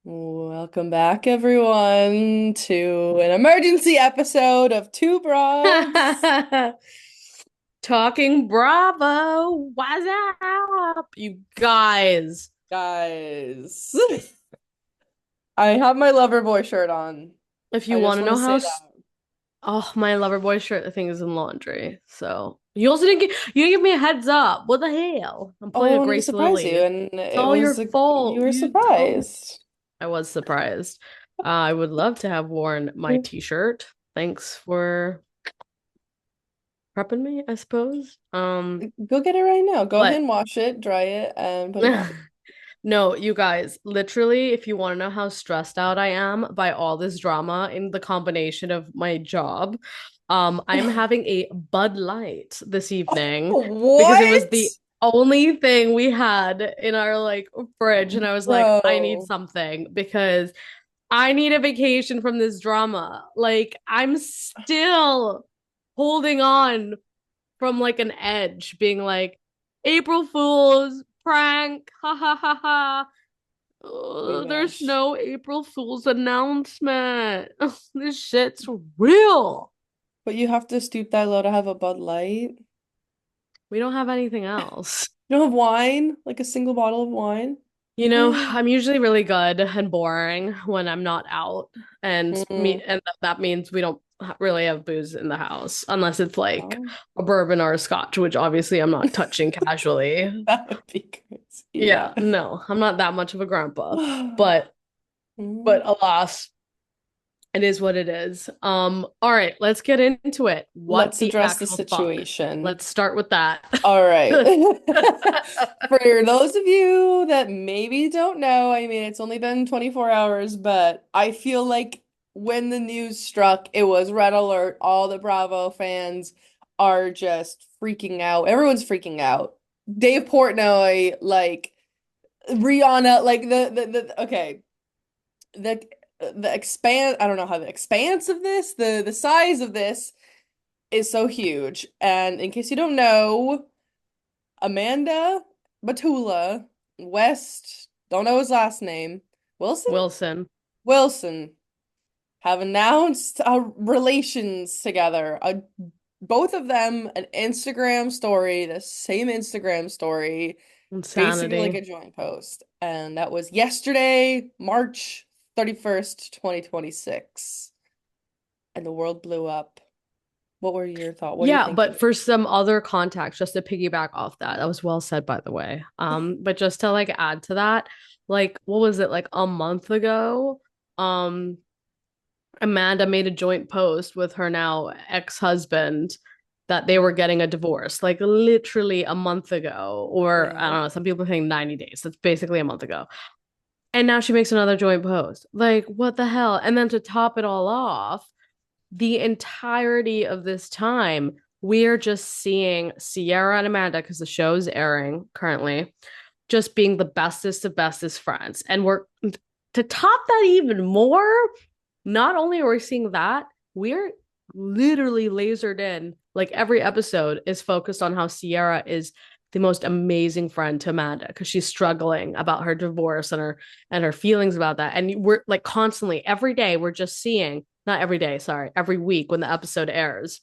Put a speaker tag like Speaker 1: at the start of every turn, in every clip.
Speaker 1: Welcome back, everyone, to an emergency episode of Two Broads.
Speaker 2: Talking Bravo. What's up, you guys?
Speaker 1: Guys, I have my lover boy shirt on.
Speaker 2: If you
Speaker 1: I
Speaker 2: want
Speaker 1: just
Speaker 2: to
Speaker 1: want
Speaker 2: know
Speaker 1: to say that.
Speaker 2: oh, my lover boy shirt, the thing is in laundry. So you also didn't you didn't give me a heads up. What the hell? I'm
Speaker 1: Oh,
Speaker 2: pulling
Speaker 1: I
Speaker 2: a
Speaker 1: wanted to
Speaker 2: Grace
Speaker 1: surprise you,
Speaker 2: Lily.
Speaker 1: and
Speaker 2: It's
Speaker 1: it
Speaker 2: all your
Speaker 1: was you
Speaker 2: fault.
Speaker 1: were
Speaker 2: You told.
Speaker 1: surprised.
Speaker 2: I was surprised. I would love to have worn my t-shirt. Thanks for prepping me, I suppose.
Speaker 1: Go get it right now. Go ahead
Speaker 2: But
Speaker 1: and wash it, dry it, and put it on.
Speaker 2: no, you guys, literally, if you want to know how stressed out I am by all this drama in the combination of my job, I'm having a Bud Light this evening because it was
Speaker 1: What?
Speaker 2: the only thing we had in our fridge, and I was like, I need
Speaker 1: Bro.
Speaker 2: something because I need a vacation from this drama. Like, I'm still holding on from like an edge, being like, April Fool's prank, ha ha ha ha.
Speaker 1: We
Speaker 2: There's
Speaker 1: wish.
Speaker 2: no April Fool's announcement. This shit's real.
Speaker 1: But you have to stoop that low to have a Bud Light.
Speaker 2: We don't have anything else.
Speaker 1: You don't have wine? Like a single bottle of wine?
Speaker 2: You know, I'm usually really good and boring when I'm not out, and
Speaker 1: Mm.
Speaker 2: that means we don't really have booze in the house unless it's like
Speaker 1: Oh,
Speaker 2: a bourbon or a scotch, which obviously I'm not touching casually.
Speaker 1: that would be crazy. Yeah.
Speaker 2: Yeah, no, I'm not that much of a grandpa, but
Speaker 1: Mm.
Speaker 2: alas, it is what it is. All right, let's get into it. What
Speaker 1: Let's
Speaker 2: the
Speaker 1: address the
Speaker 2: actual fuck?
Speaker 1: situation.
Speaker 2: Let's start with that.
Speaker 1: All right. For those of you that maybe don't know, I mean, it's only been 24 hours, but I feel like when the news struck, it was red alert. All the Bravo fans are just freaking out. Everyone's freaking out. Dave Portnoy, like Rihanna, like okay, the the expand I don't know how the expanse of this, the size of this is so huge. And in case you don't know, Amanda Batula West, don't know his last name, Wilson?
Speaker 2: Wilson.
Speaker 1: Wilson have announced relations together. Both of them an Instagram story, the same Instagram story, basically like
Speaker 2: Insanity.
Speaker 1: a joint post. And that was yesterday, March 31st, 2026. And the world blew up. What were your thoughts? What are you
Speaker 2: Yeah,
Speaker 1: thinking?
Speaker 2: but for some other context, just to piggyback off that, that was well said, by the way. But just to like add to that, like what was it, like a month ago? Amanda made a joint post with her now ex-husband that they were getting a divorce, like literally a month ago, or I
Speaker 1: Yeah.
Speaker 2: don't know, some people are saying 90 days. That's basically a month ago. And now she makes another joint post. Like, what the hell? And then to top it all off, the entirety of this time, we're just seeing Ciara and Amanda, because the show's airing currently, just being the bestest of bestest friends. And we're to top that even more, not only are we seeing that, we're literally lasered in. Like every episode is focused on how Ciara is the most amazing friend to Amanda because she's struggling about her divorce and her feelings about that. And we're like constantly every day we're just seeing, not every day, sorry, every week when the episode airs,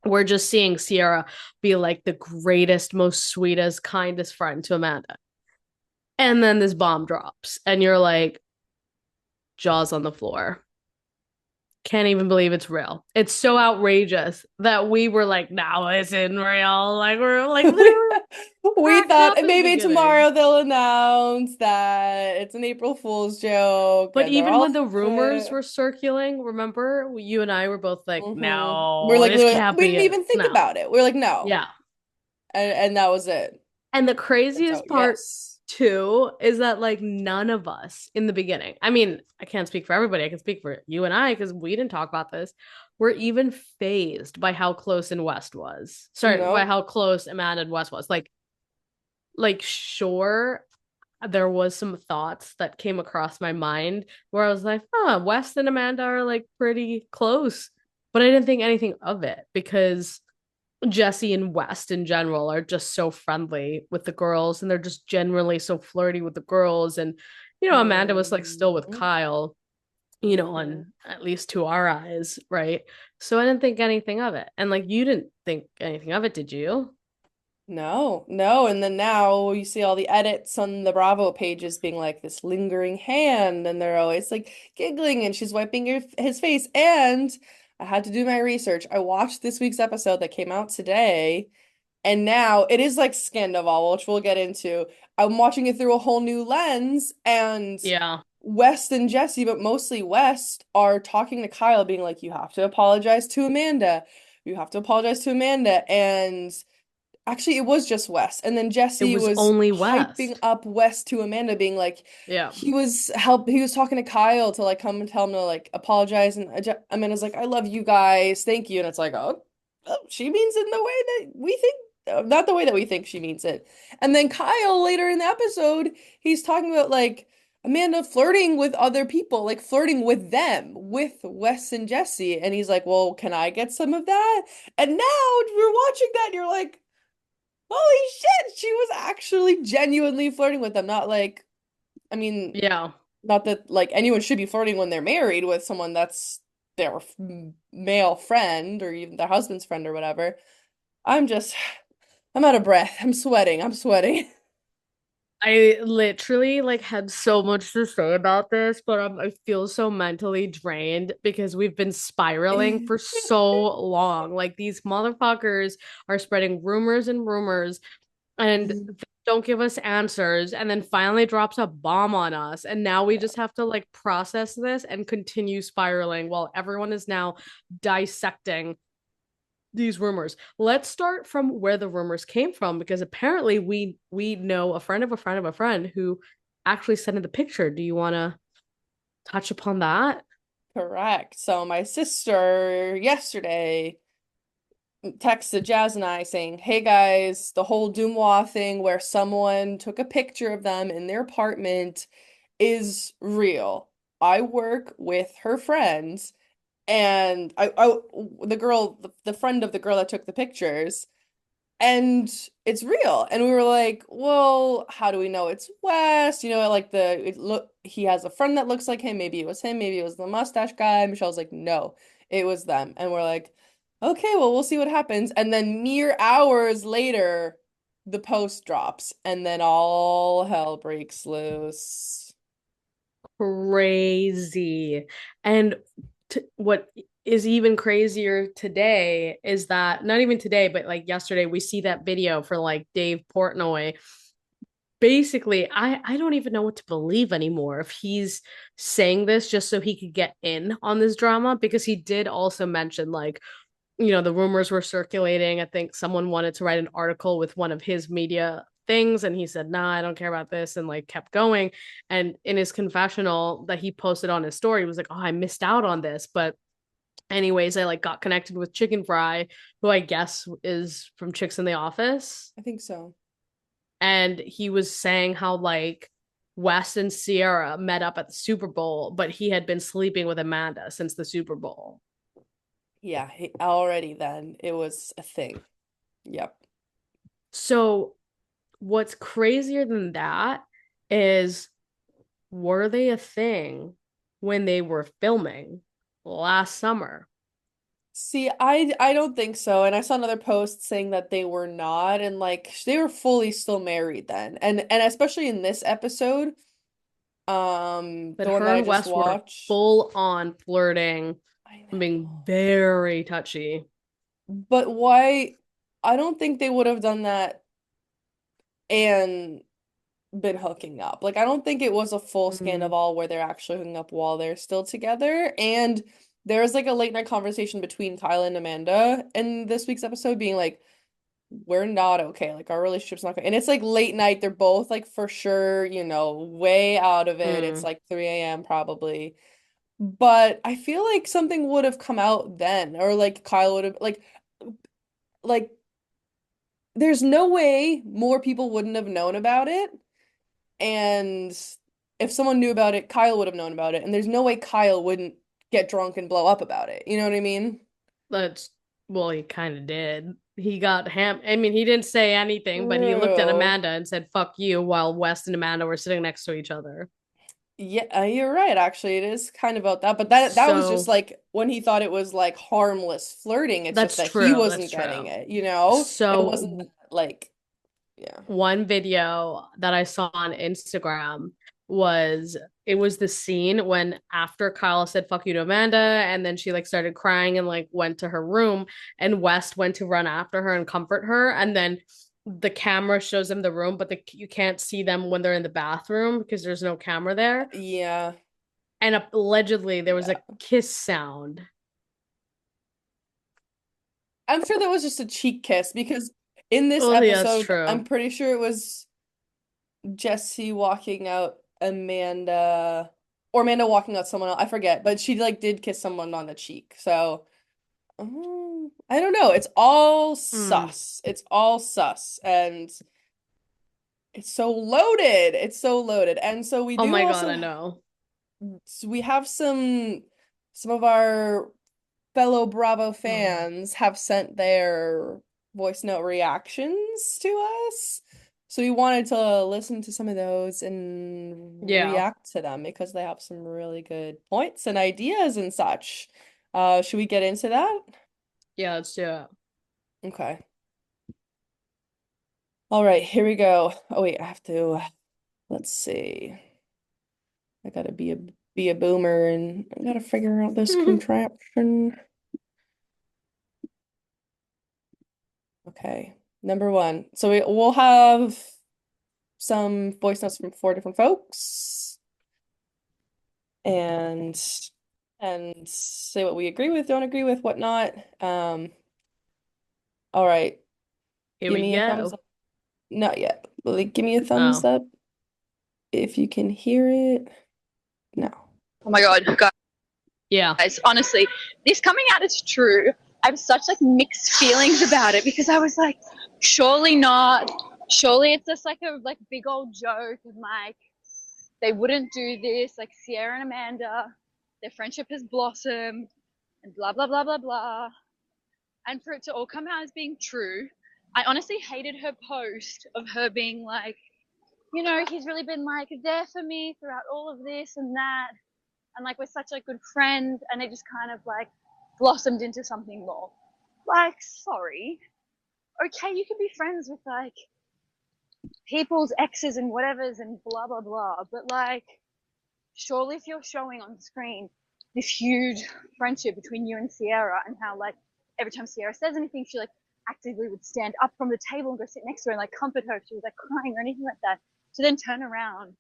Speaker 2: we're just seeing Ciara be like the greatest, most sweetest, kindest friend to Amanda. And then this bomb drops and you're like jaws on the floor. Can't even believe it's real. It's so outrageous that we were like, now it's in real. Like we're like literally
Speaker 1: We
Speaker 2: cracked
Speaker 1: thought
Speaker 2: up in the
Speaker 1: maybe
Speaker 2: beginning.
Speaker 1: tomorrow they'll announce that it's an April Fool's joke
Speaker 2: But
Speaker 1: and they're
Speaker 2: even
Speaker 1: all
Speaker 2: when the
Speaker 1: for
Speaker 2: rumors
Speaker 1: it.
Speaker 2: were circulating, remember, you and I were both like,
Speaker 1: We're
Speaker 2: no,
Speaker 1: like,
Speaker 2: this
Speaker 1: literally,
Speaker 2: can't
Speaker 1: we
Speaker 2: be
Speaker 1: didn't
Speaker 2: it.
Speaker 1: even think
Speaker 2: No.
Speaker 1: about it. We are like, no.
Speaker 2: Yeah.
Speaker 1: And that was it.
Speaker 2: And the
Speaker 1: Turns out,
Speaker 2: craziest part
Speaker 1: yes.
Speaker 2: too is that like none of us in the beginning, I mean, I can't speak for everybody, I can speak for you and I because we didn't talk about this. We're even phased by how close in West was. Sorry, by
Speaker 1: No.
Speaker 2: how close Amanda and West was. Like sure, there was some thoughts that came across my mind where I was like, huh, West and Amanda are like pretty close. But I didn't think anything of it because Jesse and West in general are just so friendly with the girls and they're just generally so flirty with the girls. And, Amanda was like still with
Speaker 1: Hmm.
Speaker 2: Kyle,
Speaker 1: Hmm.
Speaker 2: on at least to our eyes, right? So I didn't think anything of it. And like you didn't think anything of it, did you?
Speaker 1: No, no. And then now you see all the edits on the Bravo pages being like this lingering hand, and they're always like giggling, and she's wiping his face. And I had to do my research. I watched this week's episode that came out today, and now it is like Scandoval, which we'll get into. I'm watching it through a whole new lens, and
Speaker 2: Yeah.
Speaker 1: West and Jesse, but mostly West, are talking to Kyle, being like, "You have to apologize to Amanda. You have to apologize to Amanda." And actually, it was just Wes. And then
Speaker 2: It
Speaker 1: Jesse
Speaker 2: was
Speaker 1: was
Speaker 2: only
Speaker 1: hyping
Speaker 2: West.
Speaker 1: up Wes to Amanda, being like,
Speaker 2: Yeah.
Speaker 1: he was talking to Kyle to like come and tell him to like apologize. And Amanda's like, I love you guys. Thank you. And it's like, oh, she means it in the way that we think, not the way that we think she means it. And then Kyle later in the episode, he's talking about like Amanda flirting with other people, like flirting with them, with Wes and Jesse. And he's like, well, can I get some of that? And now we're watching that and you're like, holy shit, she was actually genuinely flirting with them. Not like, I mean,
Speaker 2: Yeah.
Speaker 1: not that like anyone should be flirting when they're married with someone that's their male friend or even their husband's friend or whatever. I'm just, I'm out of breath. I'm sweating. I'm sweating.
Speaker 2: I literally like had so much to say about this, but I feel so mentally drained because we've been spiraling for so long. Like these motherfuckers are spreading rumors and rumors and don't give us answers and then finally drops a bomb on us. And now we
Speaker 1: Yeah,
Speaker 2: just have to like process this and continue spiraling while everyone is now dissecting these rumors. Let's start from where the rumors came from because apparently we know a friend of a friend of a friend who actually sent in the picture. Do you want to touch upon that?
Speaker 1: correct. So my sister yesterday texted Jazz and I saying, "Hey guys, the whole Dumois thing where someone took a picture of them in their apartment is real. I work with her friends, and the girl, the friend of the girl that took the pictures, and it's real." And we were like, "Well, how do we know it's Wes? You know, like he has a friend that looks like him. Maybe it was him. Maybe it was the mustache guy." Michelle's like, "No, it was them." And we're like, "Okay, well, we'll see what happens." And then mere hours later, the post drops, and then all hell breaks loose.
Speaker 2: Crazy. And what is even crazier today is that not even today, but like yesterday, we see that video for like Dave Portnoy. Basically, I don't even know what to believe anymore if he's saying this just so he could get in on this drama because he did also mention like the rumors were circulating. I think someone wanted to write an article with one of his media things, and he said, nah, I don't care about this, and like kept going. And in his confessional that he posted on his story, he was like, oh, I missed out on this. But anyways, I like got connected with Chicken Fry, who I guess is from Chicks in the Office.
Speaker 1: I think so.
Speaker 2: And he was saying how like Wes and Ciara met up at the Super Bowl, but he had been sleeping with Amanda since the Super Bowl.
Speaker 1: Yeah, already then it was a thing. Yep.
Speaker 2: So what's crazier than that is were they a thing when they were filming last summer?
Speaker 1: See, I don't think so. And I saw another post saying that they were not, and like they were fully still married then. And especially in this episode,
Speaker 2: But
Speaker 1: the one
Speaker 2: her
Speaker 1: that I
Speaker 2: and
Speaker 1: just
Speaker 2: Wes were
Speaker 1: watched.
Speaker 2: full on flirting
Speaker 1: I
Speaker 2: and being
Speaker 1: know.
Speaker 2: very touchy.
Speaker 1: But why? I don't think they would have done that and been hooking up. Like I don't think it was a full
Speaker 2: Mm.
Speaker 1: Scandoval where they're actually hooking up while they're still together. And there's like a late night conversation between Kyle and Amanda in this week's episode being like, we're not okay. Like our relationship's not okay. And it's like late night. They're both like for sure, way out of it. It's
Speaker 2: Mm.
Speaker 1: like 3 a.m. probably. But I feel like something would have come out then, or like Kyle would have like there's no way more people wouldn't have known about it. And if someone knew about it, Kyle would have known about it. And there's no way Kyle wouldn't get drunk and blow up about it. You know what I mean?
Speaker 2: That's well, he kind of did. He got ham. I mean, he didn't say anything, but he looked at
Speaker 1: True.
Speaker 2: Amanda and said, "Fuck you," while West and Amanda were sitting next to each other.
Speaker 1: Yeah, you're right. Actually, it is kind of about that. But that was just
Speaker 2: So
Speaker 1: like when he thought it was like harmless flirting. It's just
Speaker 2: that's
Speaker 1: that he
Speaker 2: true. That's
Speaker 1: wasn't getting
Speaker 2: true.
Speaker 1: it, you know? It wasn't
Speaker 2: So
Speaker 1: like, yeah.
Speaker 2: one video that I saw on Instagram was it was the scene when after Kyle said fuck you to Amanda and then she like started crying and like went to her room and West went to run after her and comfort her and then the camera shows them the room but you can't see them when they're in the bathroom because there's no camera there
Speaker 1: Yeah.
Speaker 2: and allegedly there was a
Speaker 1: Yeah.
Speaker 2: kiss sound.
Speaker 1: I'm sure that was just a cheek kiss because in this
Speaker 2: Oh yeah, that's
Speaker 1: episode, I'm
Speaker 2: true.
Speaker 1: pretty sure it was Jesse walking out Amanda or Amanda walking out someone else. I forget, but she like did kiss someone on the cheek. So, I don't know. It's all
Speaker 2: Mm.
Speaker 1: sus. It's all sus. And it's so loaded. It's so loaded. And so we
Speaker 2: Oh
Speaker 1: do
Speaker 2: my god,
Speaker 1: also
Speaker 2: I know.
Speaker 1: we have some of our fellow Bravo fans have sent their voice note reactions to us. So we wanted to listen to some of those and
Speaker 2: Yeah.
Speaker 1: react to them because they have some really good points and ideas and such. Should we get into that?
Speaker 2: Yeah, let's do it.
Speaker 1: Okay. All right, here we go. Oh wait, I have to, let's see. I gotta be a boomer and I gotta figure out this contraption. Okay. Number one. So we'll have some voice notes from four different folks and say what we agree with, don't agree with, whatnot. All right.
Speaker 2: Here
Speaker 1: Give
Speaker 2: we
Speaker 1: me a thumbs
Speaker 2: go.
Speaker 1: up. Not yet. Like, give me a thumbs
Speaker 2: Oh.
Speaker 1: up if you can hear it. No.
Speaker 3: Oh my god,
Speaker 2: Yeah.
Speaker 3: guys, honestly, this coming out is true. I have such like mixed feelings about it because I was like, surely not. Surely it's just like a like big old joke and like they wouldn't do this. Like Ciara and Amanda, their friendship has blossomed and blah blah blah blah blah. And for it to all come out as being true, I honestly hated her post of her being like, he's really been like there for me throughout all of this and that and like we're such like good friends and it just kind of like blossomed into something more. Like, sorry. Okay, you can be friends with like people's exes and whatevers and blah blah blah, but like surely if you're showing on screen this huge friendship between you and Ciara and how like every time Ciara says anything she like actively would stand up from the table and go sit next to her and like comfort her if she was like crying or anything like that, to then turn around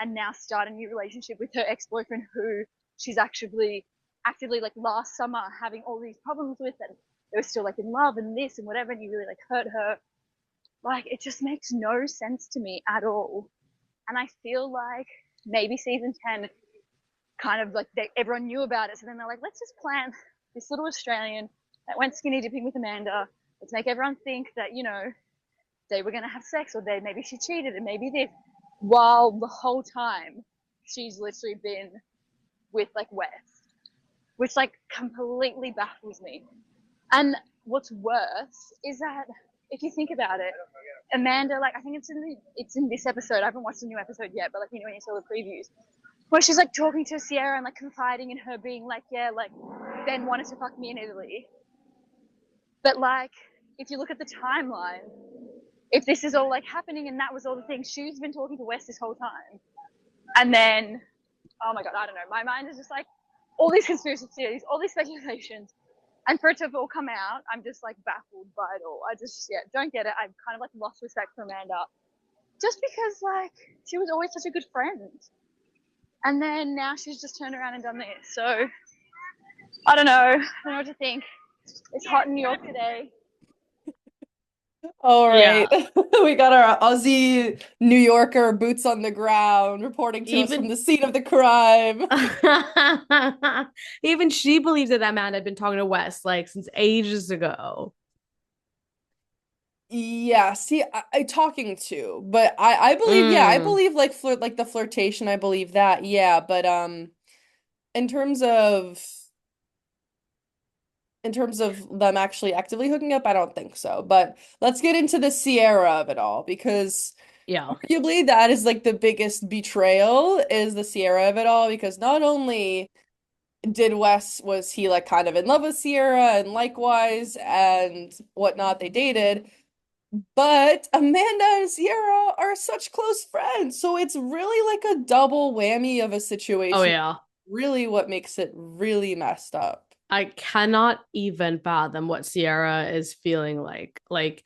Speaker 3: and now start a new relationship with her ex-boyfriend who she's actually actively like last summer having all these problems with and they were still like in love and this and whatever and you really like hurt her. Like it just makes no sense to me at all. And I feel like maybe season 10 kind of like everyone knew about it. So then they're like, let's just plant this little Australian that went skinny dipping with Amanda. Let's make everyone think that, they were going to have sex or maybe she cheated and maybe this, while the whole time she's literally been with like West, which like completely baffles me. And what's worse is that if you think about it, Amanda, like I think it's in this episode. I haven't watched the new episode yet, but like when you saw the previews, where she's like talking to Ciara and like confiding in her, being like, yeah, like Ben wanted to fuck me in Italy, but like if you look at the timeline, if this is all like happening and that was all the things, she's been talking to West this whole time. And then, oh my God, I don't know. My mind is just like all these conspiracy theories, all these speculations. And for it to have all come out, I'm just like baffled by it all. I just, yeah, don't get it. I've kind of like lost respect for Amanda just because like she was always such a good friend. And then now she's just turned around and done this. So I don't know. I don't know what to think. It's hot in New York today.
Speaker 1: All right.
Speaker 2: Yeah.
Speaker 1: We got our Aussie New Yorker boots on the ground reporting to us from
Speaker 2: Even
Speaker 1: the scene of the crime.
Speaker 2: even she believes that that man had been talking to Wes like since ages ago.
Speaker 1: Yeah, see, I talking to, but I believe, yeah, I
Speaker 2: Mm,
Speaker 1: believe like like the flirtation, I believe that, yeah, but in terms of them actually actively hooking up, I don't think so. But let's get into the Sierra of it all because
Speaker 2: yeah.
Speaker 1: arguably that is like the biggest betrayal is the Sierra of it all because not only did Wes was he like kind of in love with Sierra and likewise and whatnot they dated. But Amanda and Ciara are such close friends, so it's really like a double whammy of a
Speaker 2: Oh
Speaker 1: situation.
Speaker 2: yeah.
Speaker 1: Really what makes it really messed up.
Speaker 2: I cannot even fathom what Ciara is feeling like. Like,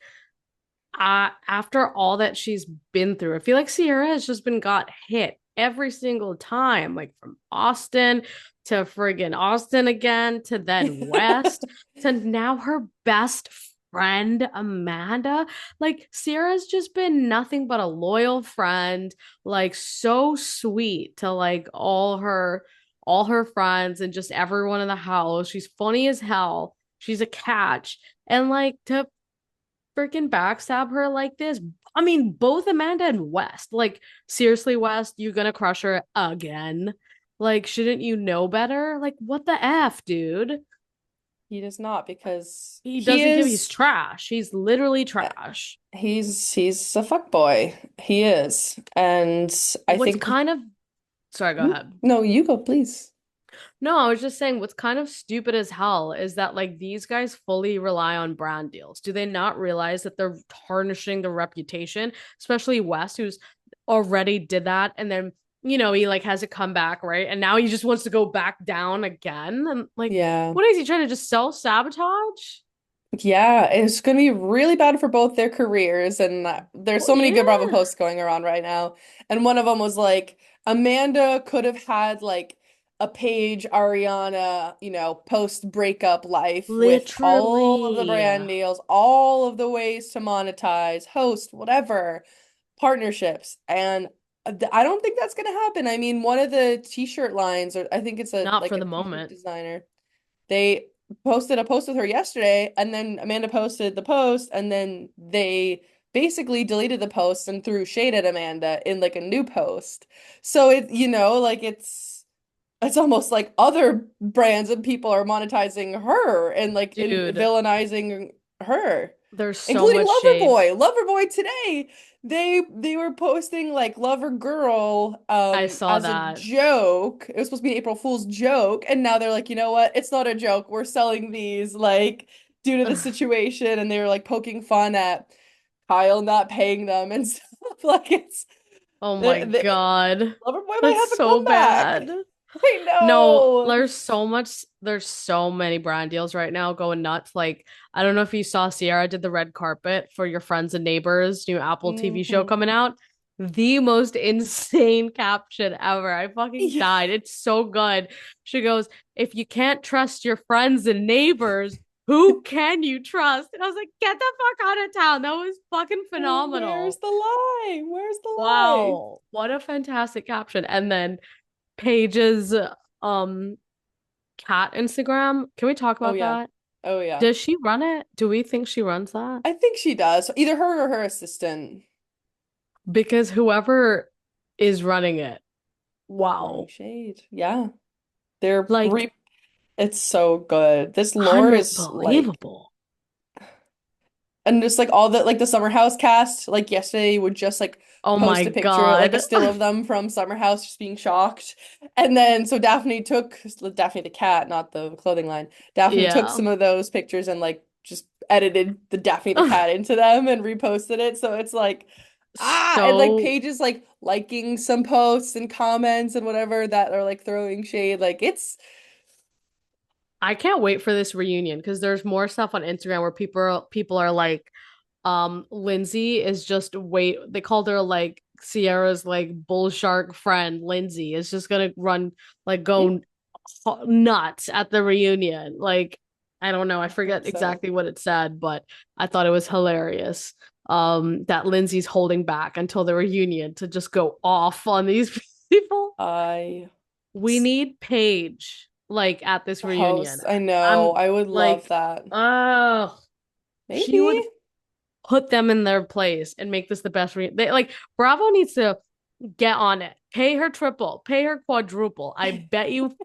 Speaker 2: after all that she's been through, I feel like Ciara has just been got hit every single time, like from Austin to friggin' Austin again, to then West, to now her best friend, Amanda. Like, Ciara's just been nothing but a loyal friend, like so sweet to like all her friends and just everyone in the house. She's funny as hell. She's a catch. And like to freaking backstab her like this. I mean, both Amanda and West. Like, seriously, West, you gonna crush her again? Like, shouldn't you know better? Like, what the F, dude?
Speaker 1: He does not because
Speaker 2: He
Speaker 1: he
Speaker 2: doesn't give, he's
Speaker 1: is
Speaker 2: trash. He's literally trash.
Speaker 1: he's a fuck boy. He is. And I
Speaker 2: What's
Speaker 1: think
Speaker 2: kind of, sorry, go ahead.
Speaker 1: no, you go, please.
Speaker 2: No, I was just saying what's kind of stupid as hell is that like these guys fully rely on brand deals. Do they not realize that they're tarnishing the reputation, especially West, who's already did that and then he like has a comeback, right? And now he just wants to go back down again. And like,
Speaker 1: Yeah.
Speaker 2: what is he trying to just self-sabotage?
Speaker 1: Yeah, it's going to be really bad for both their careers. And there's
Speaker 2: Well,
Speaker 1: so many good Bravo
Speaker 2: yeah.
Speaker 1: posts going around right now. And one of them was like, Amanda could have had like a Paige Ariana, post breakup life with all of the
Speaker 2: Literally.
Speaker 1: brand deals, all of the ways to monetize, host, whatever, partnerships. And I don't think that's going to happen. I mean, one of the t-shirt lines, or I think it's a
Speaker 2: Not
Speaker 1: like
Speaker 2: for
Speaker 1: a
Speaker 2: the
Speaker 1: t-shirt
Speaker 2: moment.
Speaker 1: designer. They posted a post with her yesterday, and then Amanda posted the post, and then they basically deleted the post and threw shade at Amanda in like a new post. So like it's almost like other brands and people are monetizing her and like in
Speaker 2: Dude,
Speaker 1: villainizing her,
Speaker 2: there's so
Speaker 1: including
Speaker 2: much shade.
Speaker 1: Loverboy. Loverboy today, they were posting like Lover Girl
Speaker 2: I saw
Speaker 1: as a
Speaker 2: that.
Speaker 1: joke. It was supposed to be an April Fool's joke, and now they're like, you know what? It's not a joke. We're selling these like due to the situation, and they were like poking fun at Kyle not paying them and stuff. Like it's
Speaker 2: Oh my
Speaker 1: the
Speaker 2: God.
Speaker 1: Loverboy might
Speaker 2: That's
Speaker 1: have a
Speaker 2: so
Speaker 1: comeback.
Speaker 2: bad.
Speaker 1: I
Speaker 2: No,
Speaker 1: know.
Speaker 2: there's so many brand deals right now going nuts. Like, I don't know if you saw Ciara did the red carpet for Your Friends and Neighbors new Apple TV show coming
Speaker 1: Hmm.
Speaker 2: out. The most insane caption ever. I fucking
Speaker 1: Yeah.
Speaker 2: died. It's so good. She goes, if you can't trust your friends and neighbors, who can you trust? And I was like, get the fuck out of town. That was fucking
Speaker 1: Where's
Speaker 2: phenomenal.
Speaker 1: the lie? Where's the lie?
Speaker 2: Wow. What a fantastic caption. And then Paige's um cat Instagram. Can we talk
Speaker 1: Oh
Speaker 2: about
Speaker 1: yeah.
Speaker 2: that?
Speaker 1: Oh yeah.
Speaker 2: Does she run it? Do we think she runs that?
Speaker 1: I think she does. Either her or her assistant.
Speaker 2: Because whoever is running it,
Speaker 1: Throwing
Speaker 2: wow.
Speaker 1: shade. Yeah. They're
Speaker 2: Like
Speaker 1: re it's so good. This lore is like
Speaker 2: unbelievable.
Speaker 1: and just like all the like the Summer House cast, like yesterday would just like
Speaker 2: Oh my
Speaker 1: post a picture, like a
Speaker 2: God.
Speaker 1: still of them from Summer House just being shocked. And then so Daphne the cat, not the clothing line. Daphne took
Speaker 2: Yeah.
Speaker 1: some of those pictures and like just edited the Daphne the cat into them and reposted it. So it's like and like
Speaker 2: So
Speaker 1: Paige is like liking some posts and comments and whatever that are like throwing shade. Like it's
Speaker 2: I can't wait for this reunion because there's more stuff on Instagram where people are like, Lindsay is just wait. They called her like Sierra's like bull shark friend. Lindsay is just gonna run like
Speaker 1: yeah,
Speaker 2: go nuts at the reunion. Like, I don't know. I
Speaker 1: I hope
Speaker 2: forget
Speaker 1: so.
Speaker 2: exactly what it said, but I thought it was hilarious. That Lindsay's holding back until the reunion to just go off on these people.
Speaker 1: I
Speaker 2: We need Paige like at this reunion.
Speaker 1: host. I know.
Speaker 2: I'm
Speaker 1: I would love
Speaker 2: like,
Speaker 1: that.
Speaker 2: oh, she would
Speaker 1: Maybe.
Speaker 2: put them in their place and make this the best like Bravo needs to get on it. Pay her triple, pay her quadruple. I bet you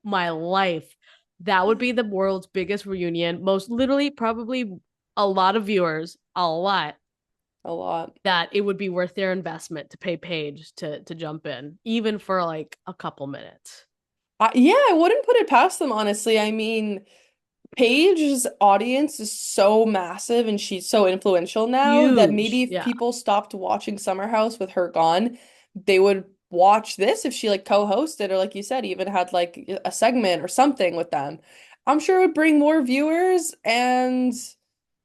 Speaker 2: my life that would be the world's biggest reunion. Most literally, probably a lot of viewers, a lot,
Speaker 1: A lot.
Speaker 2: that it would be worth their investment to pay Paige to jump in, even for like a couple minutes.
Speaker 1: Yeah, I wouldn't put it past them, honestly. I mean, Paige's audience is so massive and she's so influential now that
Speaker 2: Huge.
Speaker 1: maybe if
Speaker 2: Yeah.
Speaker 1: people stopped watching Summer House with her gone, they would watch this if she like co-hosted or like you said, even had like a segment or something with them. I'm sure it would bring more viewers and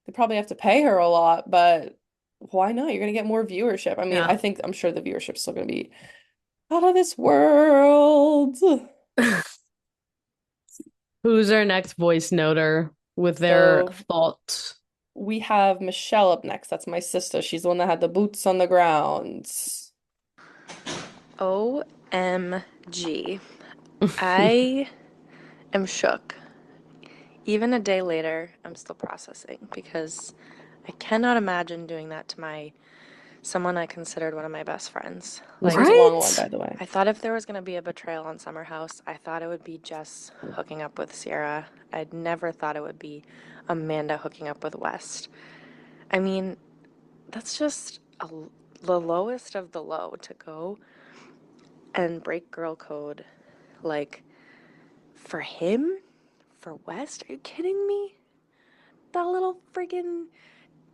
Speaker 1: they probably have to pay her a lot, but why not? You're gonna get more viewership. I mean,
Speaker 2: Yeah.
Speaker 1: I'm sure the viewership's still gonna be out of this world.
Speaker 2: Who's our next voice noter with their
Speaker 1: So
Speaker 2: thoughts?
Speaker 1: we have Michelle up next. That's my sister. She's the one that had the boots on the ground.
Speaker 4: OMG. I am shook. Even a day later, I'm still processing because I cannot imagine doing that to my someone I considered one of my best friends.
Speaker 1: This
Speaker 4: Like,
Speaker 1: was a long one,
Speaker 2: Right?
Speaker 1: by the way.
Speaker 4: I thought if there was going to be a betrayal on Summer House, I thought it would be Jess hooking up with Ciara. I'd never thought it would be Amanda hooking up with West. I mean, that's just the lowest of the low to go and break girl code. Like, for him? For West? Are you kidding me? That little friggin'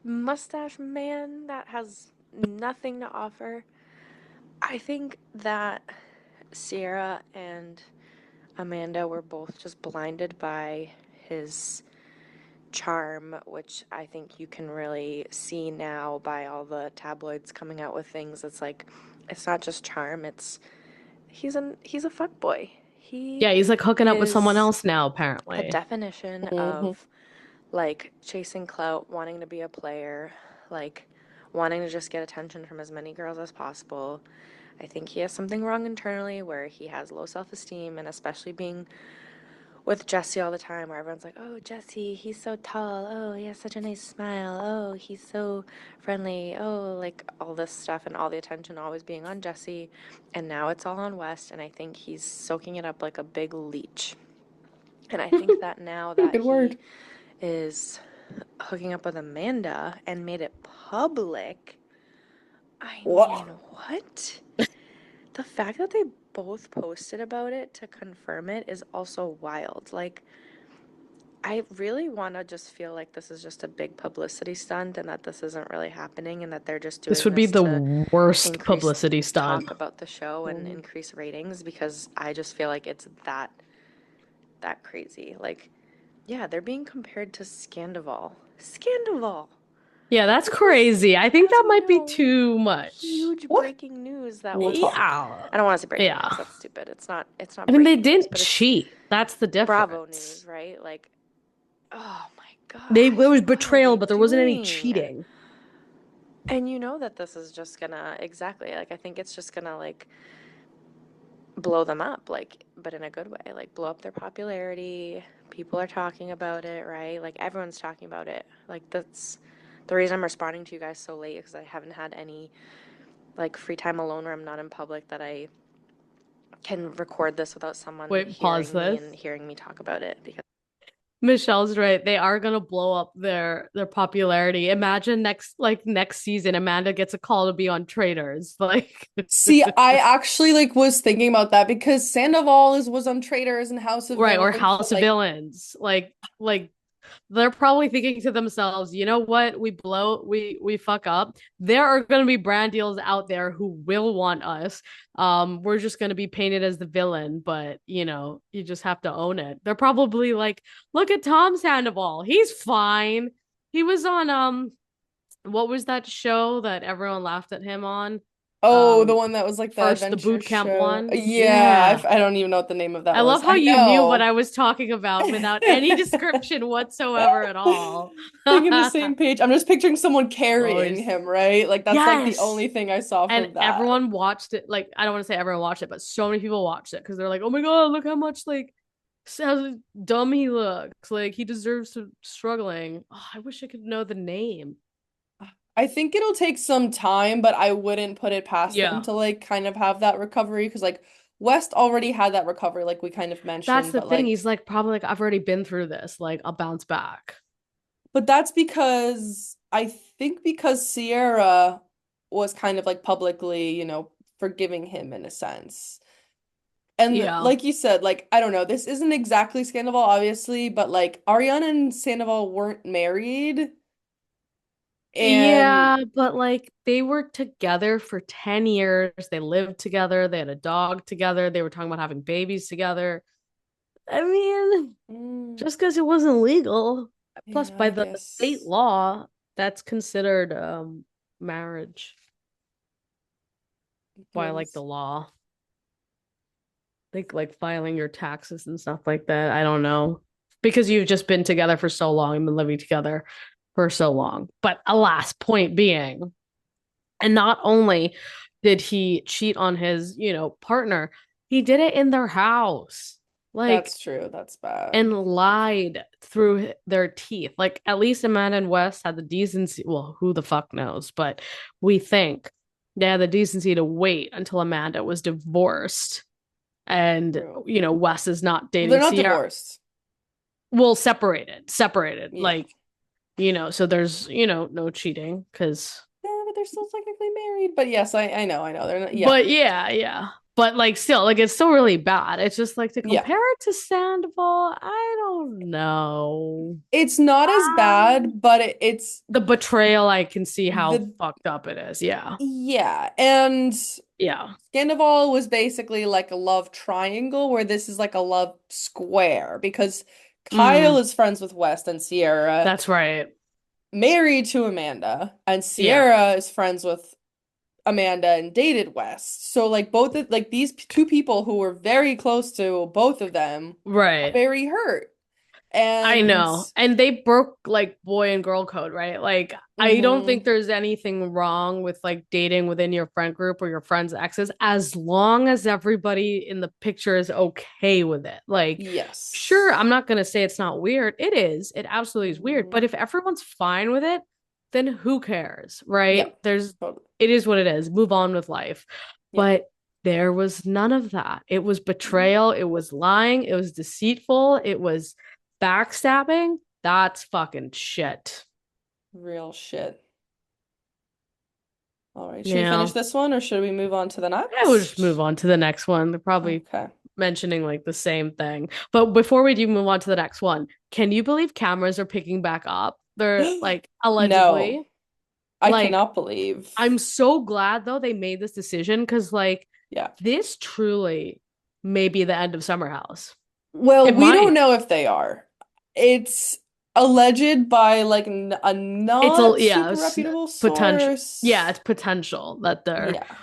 Speaker 4: mustache man that has nothing to offer. I think that Ciara and Amanda were both just blinded by his charm, which I think you can really see now by all the tabloids coming out with things. It's like it's not just charm, it's he's a fuck boy. He
Speaker 2: Yeah, he's like hooking up with someone
Speaker 4: is
Speaker 2: else now,
Speaker 4: a
Speaker 2: apparently.
Speaker 4: definition
Speaker 1: Hmm.
Speaker 4: of like chasing clout, wanting to be a player, like wanting to just get attention from as many girls as possible. I think he has something wrong internally where he has low self-esteem, and especially being with Jesse all the time where everyone's like, "Oh, Jesse, he's so tall. Oh, he has such a nice smile. Oh, he's so friendly. Oh," like all this stuff and all the attention always being on Jesse, and now it's all on West, and I think he's soaking it up like a big leech. And I think that now that
Speaker 1: Good
Speaker 4: he
Speaker 1: word.
Speaker 4: is hooking up with Amanda and made it public. I
Speaker 1: Whoa.
Speaker 4: mean, what? The fact that they both posted about it to confirm it is also wild. Like, I really want to just feel like this is just a big publicity stunt and that this isn't really happening and that they're just
Speaker 2: This
Speaker 4: doing
Speaker 2: would be
Speaker 4: this
Speaker 2: the
Speaker 4: to
Speaker 2: worst
Speaker 4: increase
Speaker 2: publicity stunt.
Speaker 4: talk about the show and
Speaker 1: Mhm.
Speaker 4: increase ratings because I just feel like it's that crazy. Like, yeah, they're being compared to Scandoval. Scandoval.
Speaker 2: Yeah, that's
Speaker 4: This was,
Speaker 2: crazy. I think
Speaker 4: as
Speaker 2: that
Speaker 4: we
Speaker 2: might be
Speaker 4: know,
Speaker 2: too much.
Speaker 4: huge
Speaker 1: What?
Speaker 4: breaking news that
Speaker 1: We'll
Speaker 4: was
Speaker 1: talk.
Speaker 2: Yeah.
Speaker 4: I don't want to say breaking news.
Speaker 2: Yeah.
Speaker 4: That's stupid. It's not
Speaker 2: I mean, they
Speaker 4: breaking news,
Speaker 2: didn't
Speaker 4: but it's
Speaker 2: cheat. That's the
Speaker 4: Bravo
Speaker 2: difference.
Speaker 4: news, right? Like, oh my
Speaker 2: They
Speaker 4: gosh,
Speaker 2: it was
Speaker 4: what are
Speaker 2: betrayal,
Speaker 4: they
Speaker 2: but there wasn't any
Speaker 4: doing?
Speaker 2: cheating.
Speaker 4: And you know that this is just gonna exactly like I think it's just gonna like blow them up, like, but in a good way, like blow up their popularity. People are talking about it, right? Like everyone's talking about it. Like that's the reason I'm responding to you guys so late because I haven't had any like free time alone where I'm not in public that I can record this without someone
Speaker 2: Wait, pause
Speaker 4: hearing me
Speaker 2: this.
Speaker 4: and hearing me talk about it because
Speaker 2: Michelle's right. They are gonna blow up their popularity. Imagine next season, Amanda gets a call to be on Traitors. Like
Speaker 1: See, I actually like was thinking about that because Sandoval was on Traitors and House of
Speaker 2: right, or
Speaker 1: Villains. So
Speaker 2: House of
Speaker 1: like
Speaker 2: Villains. Like they're probably thinking to themselves, you know what? We fuck up. There are going to be brand deals out there who will want us. We're just going to be painted as the villain, but you just have to own it. They're probably like, look at Tom Sandoval. He's fine. He was on what was that show that everyone laughed at him on?
Speaker 1: oh, the
Speaker 2: Um
Speaker 1: one that was like the
Speaker 2: First the
Speaker 1: adventure
Speaker 2: boot camp
Speaker 1: show.
Speaker 2: one.
Speaker 1: Yeah,
Speaker 2: Yeah.
Speaker 1: I don't even know what the name of that
Speaker 2: I
Speaker 1: was.
Speaker 2: love how
Speaker 1: I
Speaker 2: you knew what
Speaker 1: know.
Speaker 2: I was talking about without any description whatsoever at all.
Speaker 1: Thinking the same page. I'm just picturing someone carrying
Speaker 2: Always.
Speaker 1: him, right? Like that's like the
Speaker 2: Yes.
Speaker 1: only thing I saw
Speaker 2: And
Speaker 1: from that.
Speaker 2: everyone watched it. Like, I don't want to say everyone watched it, but so many people watched it because they're like, oh my God, look how much like how dumb he looks. Like he deserves to struggling. Oh, I wish I could know the name.
Speaker 1: I think it'll take some time, but I wouldn't put it past them
Speaker 2: Yeah.
Speaker 1: to like kind of have that recovery because like West already had that recovery, like we kind of
Speaker 2: That's
Speaker 1: mentioned,
Speaker 2: the
Speaker 1: but
Speaker 2: thing.
Speaker 1: like
Speaker 2: He's like, probably like, I've already been through this. Like, I'll bounce back.
Speaker 1: that's because I think because Sierra was kind of like publicly, forgiving him in a sense. And
Speaker 2: Yeah.
Speaker 1: like you said, like I don't know, this isn't exactly Scandoval, obviously, but like Ariana and Sandoval weren't married, and
Speaker 2: Yeah, but like they were together for 10 years. They lived together. They had a dog together. They were talking about having babies together. I mean,
Speaker 1: mm,
Speaker 2: just because it wasn't legal. Plus,
Speaker 1: yeah,
Speaker 2: by
Speaker 1: I
Speaker 2: the state
Speaker 1: guess,
Speaker 2: law, that's considered marriage
Speaker 1: I
Speaker 2: by like the
Speaker 1: guess.
Speaker 2: law. Think like filing your taxes and stuff like that. I don't know. Because you've just been together for so long and been living together for so long. But alas, point being, and not only did he cheat on his, partner, he did it in their house. Like,
Speaker 1: That's true. That's bad.
Speaker 2: and lied through their teeth. Like, at least Amanda and West had the decency. Well, who the fuck knows? But we think they had the decency to wait until Amanda was divorced and,
Speaker 1: True.
Speaker 2: Wes is not
Speaker 1: Well, they're
Speaker 2: dating
Speaker 1: not
Speaker 2: Ciara.
Speaker 1: divorced.
Speaker 2: Well, separated.
Speaker 1: Yeah.
Speaker 2: Like, so there's, no cheating because.
Speaker 1: Yeah, but they're still technically married. But yes, I know. They're not, yeah.
Speaker 2: But yeah, yeah. But like still, like it's still really bad. It's just like to
Speaker 1: Yeah.
Speaker 2: compare it to Sandoval, I don't know.
Speaker 1: It's not as
Speaker 2: Um,
Speaker 1: bad, but it's
Speaker 2: the betrayal, I can see how
Speaker 1: the
Speaker 2: fucked up it is. Yeah.
Speaker 1: yeah. And
Speaker 2: Yeah.
Speaker 1: Scandoval was basically like a love triangle where this is like a love square because Kyle
Speaker 2: Mm,
Speaker 1: is friends with West and Sierra,
Speaker 2: that's right.
Speaker 1: married to Amanda, and
Speaker 2: Yeah.
Speaker 1: Sierra is friends with Amanda and dated West. So like like these two people who were very close to both of them are
Speaker 2: Right.
Speaker 1: very hurt.
Speaker 2: I
Speaker 1: And
Speaker 2: know. And they broke like boy and girl code, right? Like I don't think
Speaker 1: mhm,
Speaker 2: there's anything wrong with like dating within your friend group or your friends' exes as long as everybody in the picture is okay with it. Like sure,
Speaker 1: yes.
Speaker 2: I'm not going to say it's not weird. It is. It absolutely is weird, but
Speaker 1: Mhm.
Speaker 2: if everyone's fine with it, then who cares, right?
Speaker 1: Yep.
Speaker 2: There's
Speaker 1: Totally.
Speaker 2: it is what it is. Move on with life.
Speaker 1: Yep.
Speaker 2: But there was none of that. It was betrayal, it was lying, it was deceitful, it was backstabbing, that's fucking shit.
Speaker 1: Real shit. All right. Should we
Speaker 2: Yeah.
Speaker 1: finish this one or should we move on to the
Speaker 2: I would just move
Speaker 1: next?
Speaker 2: on to the next one. They're probably
Speaker 1: Okay.
Speaker 2: mentioning like the same thing. But before we do move on to the next one, can you believe cameras are picking back up? They're like
Speaker 1: No,
Speaker 2: allegedly.
Speaker 1: I
Speaker 2: Like,
Speaker 1: cannot believe.
Speaker 2: I'm so glad though they made this decision because like
Speaker 1: Yeah.
Speaker 2: this truly may be the end of Summer House.
Speaker 1: Well,
Speaker 2: It
Speaker 1: we don't
Speaker 2: might.
Speaker 1: know if they are. It's alleged by like n a
Speaker 2: It's a
Speaker 1: not
Speaker 2: yeah,
Speaker 1: super
Speaker 2: it's
Speaker 1: reputable
Speaker 2: potential. Yeah,
Speaker 1: source.
Speaker 2: it's potential that they're
Speaker 1: Yeah.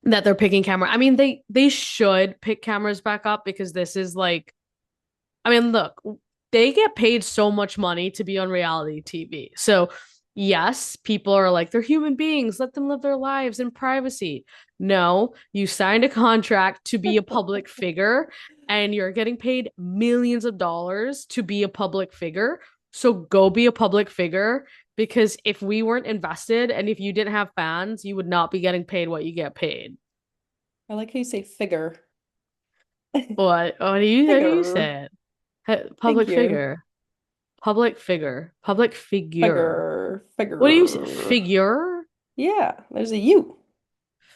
Speaker 1: They better.
Speaker 2: picking camera. I mean, they should pick cameras back up because this is like, I mean, look, they get paid so much money to be on reality TV. So, yes, people are like, they're human beings, let them live their lives in privacy. No, you signed a contract to be a public figure and you're getting paid millions of dollars to be a public figure. So go be a public figure because if we weren't invested and if you didn't have fans, you would not be getting paid what you get paid.
Speaker 1: I like how you say figure.
Speaker 2: What do you how do you
Speaker 1: Figure.
Speaker 2: say it? Public
Speaker 1: Figure.
Speaker 2: figure. Public figure. Public figure.
Speaker 1: Figure.
Speaker 2: What do you say?
Speaker 1: Figure.
Speaker 2: Figure?
Speaker 1: Yeah, there's a U.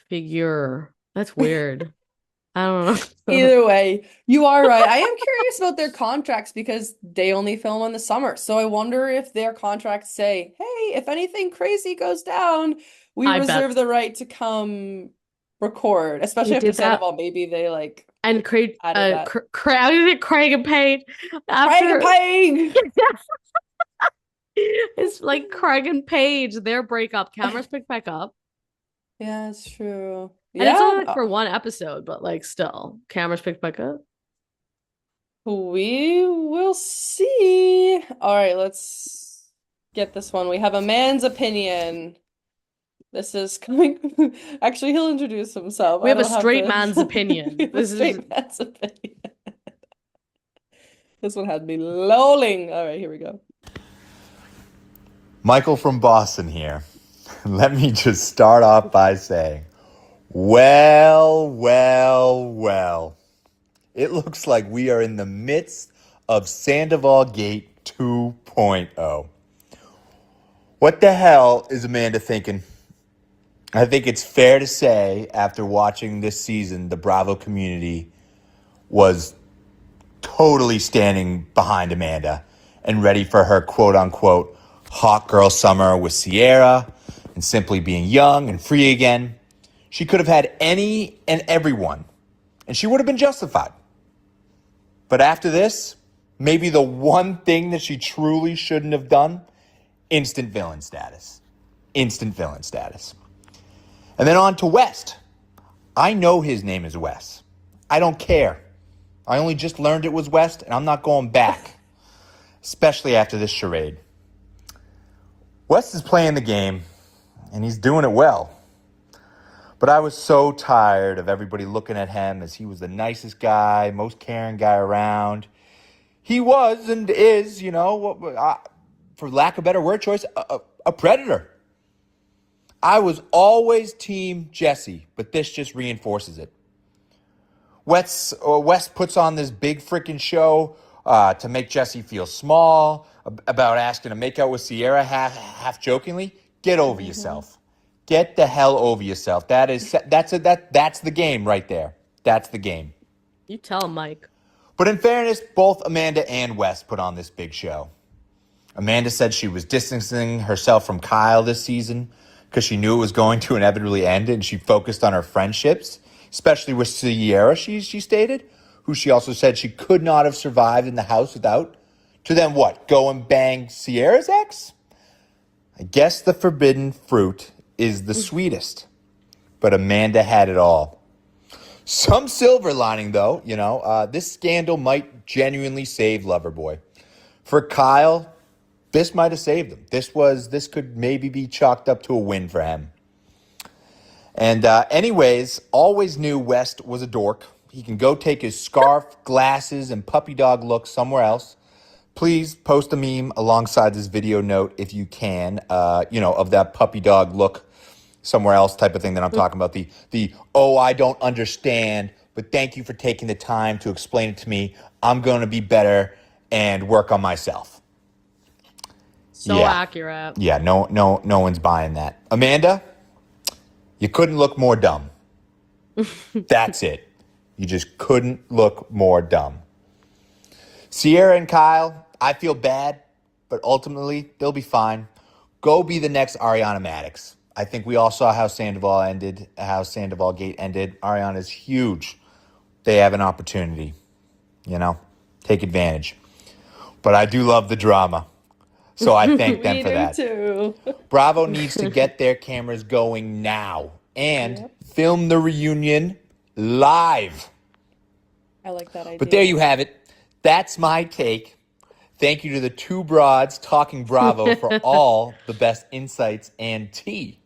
Speaker 2: Figure. That's weird. I don't know.
Speaker 1: Either way, you are right. I am curious about their contracts because they only film in the summer. So I wonder if their contracts say, hey, if anything crazy goes down, we
Speaker 2: I bet
Speaker 1: reserve the right to come record,
Speaker 2: they
Speaker 1: especially after
Speaker 2: did that.
Speaker 1: Sandoval. Maybe they like
Speaker 2: And Craig,
Speaker 1: added that.
Speaker 2: Craig and Page
Speaker 1: Craig and
Speaker 2: after
Speaker 1: Peg!
Speaker 2: it's like Craig and Page, their breakup. Cameras picked back up.
Speaker 1: Yeah, it's true.
Speaker 2: And it's only
Speaker 1: Yeah,
Speaker 2: like for one episode, but like still, cameras picked back up.
Speaker 1: we will see. All right, let's get this one. We have a man's opinion. This is coming. Actually, he'll introduce himself.
Speaker 2: We
Speaker 1: I
Speaker 2: have a
Speaker 1: don't have
Speaker 2: straight
Speaker 1: to.
Speaker 2: man's
Speaker 1: We
Speaker 2: opinion.
Speaker 1: have a
Speaker 2: This is
Speaker 1: straight man's opinion. This one had me lolling. All right, here we go. 'Cause I don't have to. We have a straight man's opinion. This one had me lolling. All right, here we go. 'Cause I don't have to. We have a straight man's opinion. This one had me lolling. All right, here we go. 'Cause I don't have to. We have a straight man's opinion. This one had me lolling. All right, here we go.
Speaker 5: Michael from Boston here. Let me just start off by saying, well, well, well. It looks like we are in the midst of Sandoval Gate 2.0. What the hell is Amanda thinking? I think it's fair to say, after watching this season, the Bravo community was totally standing behind Amanda and ready for her quote unquote hot girl summer with Ciara and simply being young and free again. She could have had any and everyone, and she would have been justified. But after this, maybe the one thing that she truly shouldn't have done, instant villain status. Instant villain status. And then on to West. I know his name is Wes. I don't care. I only just learned it was West, and I'm not going back, especially after this charade. West is playing the game, and he's doing it well. But I was so tired of everybody looking at him as he was the nicest guy, most caring guy around. He was and is, for lack of a better word choice, a predator. I was always team Jesse, but this just reinforces it. West puts on this big freaking show to make Jesse feel small, about asking to make out with Ciara half jokingly. Get over yourself. Get the hell over yourself. That's the game right there. That's the game.
Speaker 2: You tell him, Mike.
Speaker 5: But in fairness, both Amanda and Wes put on this big show. Amanda said she was distancing herself from Kyle this season because she knew it was going to inevitably end, and she focused on her friendships, especially with Ciara, she stated, who she also said she could not have survived in the house without. To then what? Go and bang Ciara's ex? I guess the forbidden fruit is the sweetest. But Amanda had it all. Some silver lining, though, this scandal might genuinely save Loverboy. For Kyle, this might have saved him. This could maybe be chalked up to a win for him. And anyways, always knew West was a dork. He can go take his scarf, glasses, and puppy dog look somewhere else. Please post a meme alongside this video note if you can, of that puppy dog look somewhere else type of thing that I'm talking about. The I don't understand, but thank you for taking the time to explain it to me. I'm going to be better and work on myself.
Speaker 2: So accurate.
Speaker 5: Yeah, no one's buying that. Amanda, you couldn't look more dumb. That's it. You just couldn't look more dumb. Ciara and Kyle, I feel bad, but ultimately they'll be fine. Go be the next Ariana Madix. I think we all saw how Sandoval Gate ended. Ariana's huge. They have an opportunity. Take advantage. But I do love the drama. So I thank them for that.
Speaker 1: Too.
Speaker 5: Bravo needs to get their cameras going now and film the reunion live.
Speaker 1: I like that idea.
Speaker 5: But there you have it. That's my take. Thank you to the two broads talking Bravo for all the best insights and tea.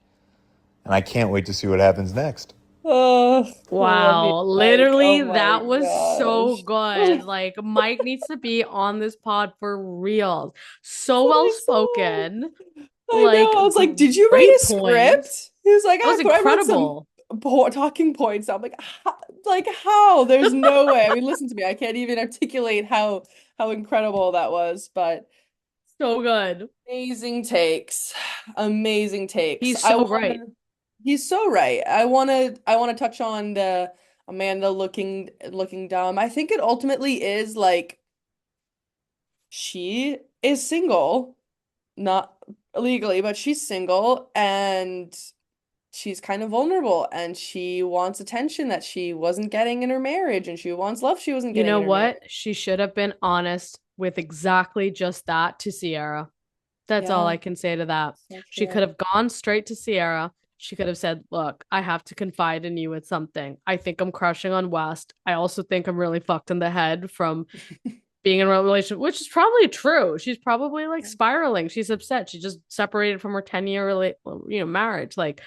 Speaker 5: And I can't wait to see what happens next.
Speaker 1: Oh,
Speaker 2: wow. Literally, that was so
Speaker 1: gosh.
Speaker 2: good. Like, Mike needs to be on this pod for real. So
Speaker 1: That's what
Speaker 2: well
Speaker 1: I said.
Speaker 2: spoken.
Speaker 1: I know. I was like, did you write a script? He was like,
Speaker 2: That was
Speaker 1: I wrote
Speaker 2: incredible.
Speaker 1: some talking points. I'm like, how? There's no way. I mean, listen to me. I can't even articulate how incredible that was, but
Speaker 2: So good.
Speaker 1: amazing takes. Amazing takes.
Speaker 2: He's so right.
Speaker 1: He's so right. I wanna touch on the Amanda looking dumb. I think it ultimately is like she is single, not legally, but she's single and she's kind of vulnerable and she wants attention that she wasn't getting in her marriage and she wants love she wasn't
Speaker 2: You
Speaker 1: getting
Speaker 2: know
Speaker 1: in her
Speaker 2: what?
Speaker 1: marriage.
Speaker 2: She should have been honest with exactly just that to Ciara. That's all I can say to that.
Speaker 1: So
Speaker 2: She
Speaker 1: true.
Speaker 2: could have gone straight to Ciara. She could have said, look, I have to confide in you with something. I think I'm crushing on West. I also think I'm really fucked in the head from being in a relationship, which is probably true. She's probably like spiraling. She's upset. She just separated from her 10-year marriage. Like,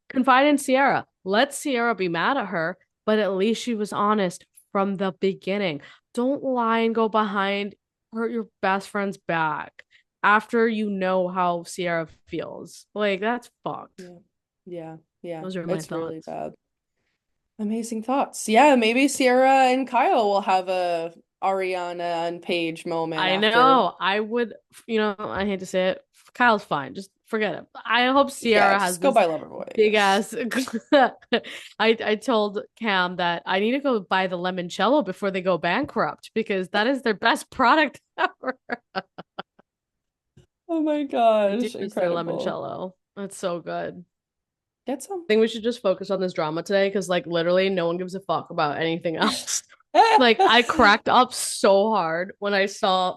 Speaker 2: confide in Ciara. Let Ciara be mad at her, but at least she was honest from the beginning. Don't lie and go behind your best friend's back. after you know how Ciara feels. Like, that's fucked.
Speaker 1: Yeah. Yeah. Yeah.
Speaker 2: Those are my
Speaker 1: It's really
Speaker 2: thoughts.
Speaker 1: bad. Amazing thoughts. Yeah, maybe Ciara and Kyle will have a Ariana and Paige moment
Speaker 2: I
Speaker 1: after.
Speaker 2: know. I would, I hate to say it. Kyle's fine. Just forget it. I hope
Speaker 1: Yeah,
Speaker 2: Ciara has
Speaker 1: just go
Speaker 2: this
Speaker 1: by Loverboy, I
Speaker 2: big
Speaker 1: guess.
Speaker 2: ass. I told Cam that I need to go buy the limoncello before they go bankrupt because that is their best product ever.
Speaker 1: Oh my
Speaker 2: I do
Speaker 1: gosh,
Speaker 2: miss their
Speaker 1: incredible.
Speaker 2: limoncello. That's so good.
Speaker 1: Get some.
Speaker 2: I think we should just focus on this drama today because, like, literally no one gives a fuck about anything else. Like, I cracked up so hard when I saw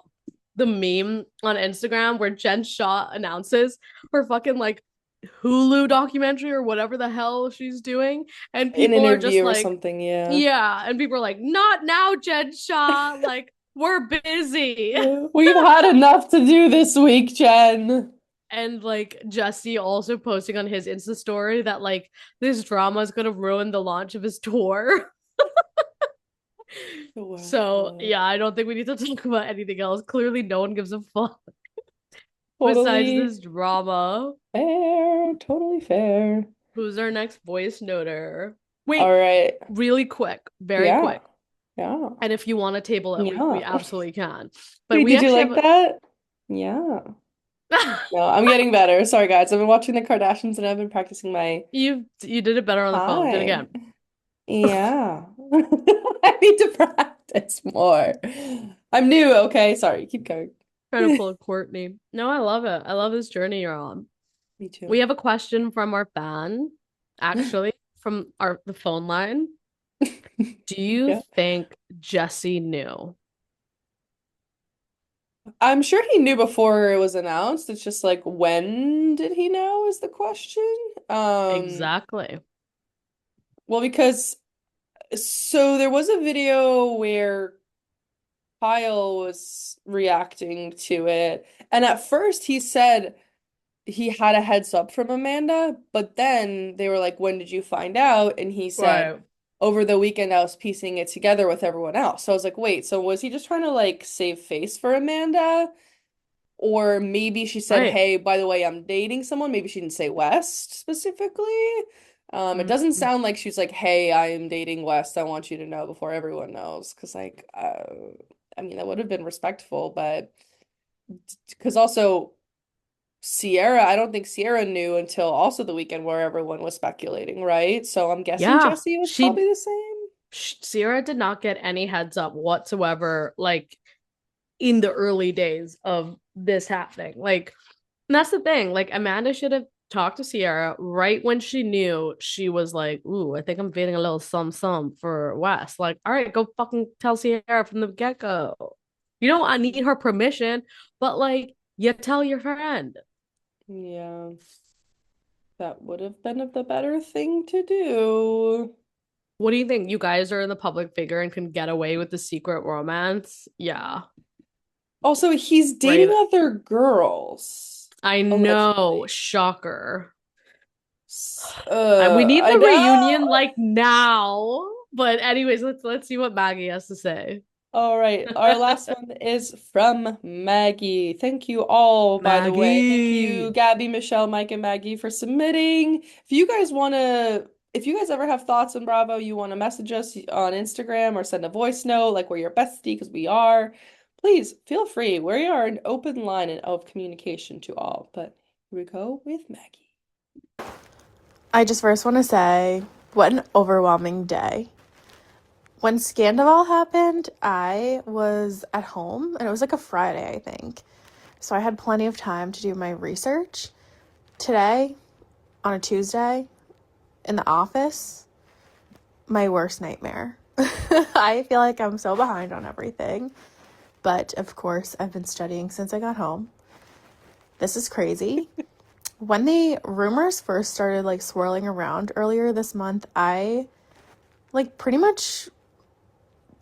Speaker 2: the meme on Instagram where Jen Shaw announces her fucking like Hulu documentary or whatever the hell she's doing, and
Speaker 1: An
Speaker 2: people are just
Speaker 1: interview or
Speaker 2: like,
Speaker 1: something, yeah.
Speaker 2: yeah, and people are like, not now, Jen Shaw, like, we're busy.
Speaker 1: We've had enough to do this week, Jen.
Speaker 2: And like Jesse also posting on his Insta story that like this drama is gonna ruin the launch of his tour. So
Speaker 1: Wow.
Speaker 2: yeah, I don't think we need to talk about anything else. Clearly, no one gives a fuck besides
Speaker 1: Totally
Speaker 2: this drama.
Speaker 1: fair. Totally fair.
Speaker 2: Who's our next voice noter?
Speaker 1: All
Speaker 2: Wait,
Speaker 1: right.
Speaker 2: really quick, very
Speaker 1: Yeah.
Speaker 2: quick.
Speaker 1: Yeah.
Speaker 2: And if you want to table it, we
Speaker 1: Yeah.
Speaker 2: absolutely can. But
Speaker 1: Wait,
Speaker 2: we
Speaker 1: did you
Speaker 2: actually
Speaker 1: like
Speaker 2: have
Speaker 1: that? Yeah.
Speaker 2: a
Speaker 1: No, I'm getting better. Sorry, guys. I've been watching the Kardashians and I've been practicing my
Speaker 2: you did it better on the phone. Do it
Speaker 1: hi.
Speaker 2: again.
Speaker 1: Yeah. I need to practice more. I'm new, okay? Sorry, keep going.
Speaker 2: Trying to pull a Courtney. No, I love it. I love this journey you're on.
Speaker 1: Me
Speaker 2: We
Speaker 1: too.
Speaker 2: have a question from our fan, actually, from the phone line. Do you
Speaker 1: Yeah.
Speaker 2: think Jesse knew?
Speaker 1: I'm sure he knew before it was announced. It's just like, when did he know is the question. Um,
Speaker 2: Exactly.
Speaker 1: well, because so there was a video where Kyle was reacting to it, and at first he said he had a heads up from Amanda, but then they were like, "When did you find out?" And he said,
Speaker 2: Right.
Speaker 1: "Over the weekend, I was piecing it together with everyone else." So I was like, "Wait, so was he just trying to like save face for Amanda?" Or maybe she said,
Speaker 2: Right.
Speaker 1: "Hey, by the way, I'm dating someone." Maybe she didn't say West specifically. It doesn't
Speaker 2: Mm,
Speaker 1: sound like she's like, "Hey, I am dating West. I want you to know before everyone knows." Because like, I mean, that would have been respectful, but because also Ciara, I don't think Ciara knew until also the weekend where everyone was speculating, right? So I'm guessing
Speaker 2: yeah.
Speaker 1: Jesse was probably the same.
Speaker 2: Ciara did not get any heads up whatsoever, like in the early days of this happening. Like, and that's the thing. Like, Amanda should have talked to Ciara right when she knew she was like, ooh, I think I'm feeling a little some for Wes. Like, all right, go fucking tell Ciara from the get-go. You know, I need her permission, but like, you tell your friend.
Speaker 1: Yeah, that would have been the better thing to do.
Speaker 2: What do you think? You guys are in the public figure and can get away with the secret romance? Yeah.
Speaker 1: Also, he's dating
Speaker 2: Right.
Speaker 1: other girls,
Speaker 2: I know.
Speaker 1: allegedly.
Speaker 2: Shocker. We need
Speaker 1: I
Speaker 2: the reunion
Speaker 1: know.
Speaker 2: like now. But anyways, let's see what Maggie has to say.
Speaker 1: All right, our last one is from Maggie. Thank you all, by the way. Thank you,
Speaker 2: Maggie.
Speaker 1: Gabby, Michelle, Mike, and Maggie for submitting. If you guys ever have thoughts on Bravo, you want to message us on Instagram or send a voice note, like we're your bestie, because we are, please feel free. We are an open line of communication to all. But here we go with Maggie.
Speaker 6: I just first want to say, what an overwhelming day. When Scandoval happened, I was at home, and it was like a Friday, I think. So I had plenty of time to do my research. Today, on a Tuesday, in the office, my worst nightmare. I feel like I'm so behind on everything. But of course, I've been studying since I got home. This is crazy. When the rumors first started like swirling around earlier this month, I like pretty much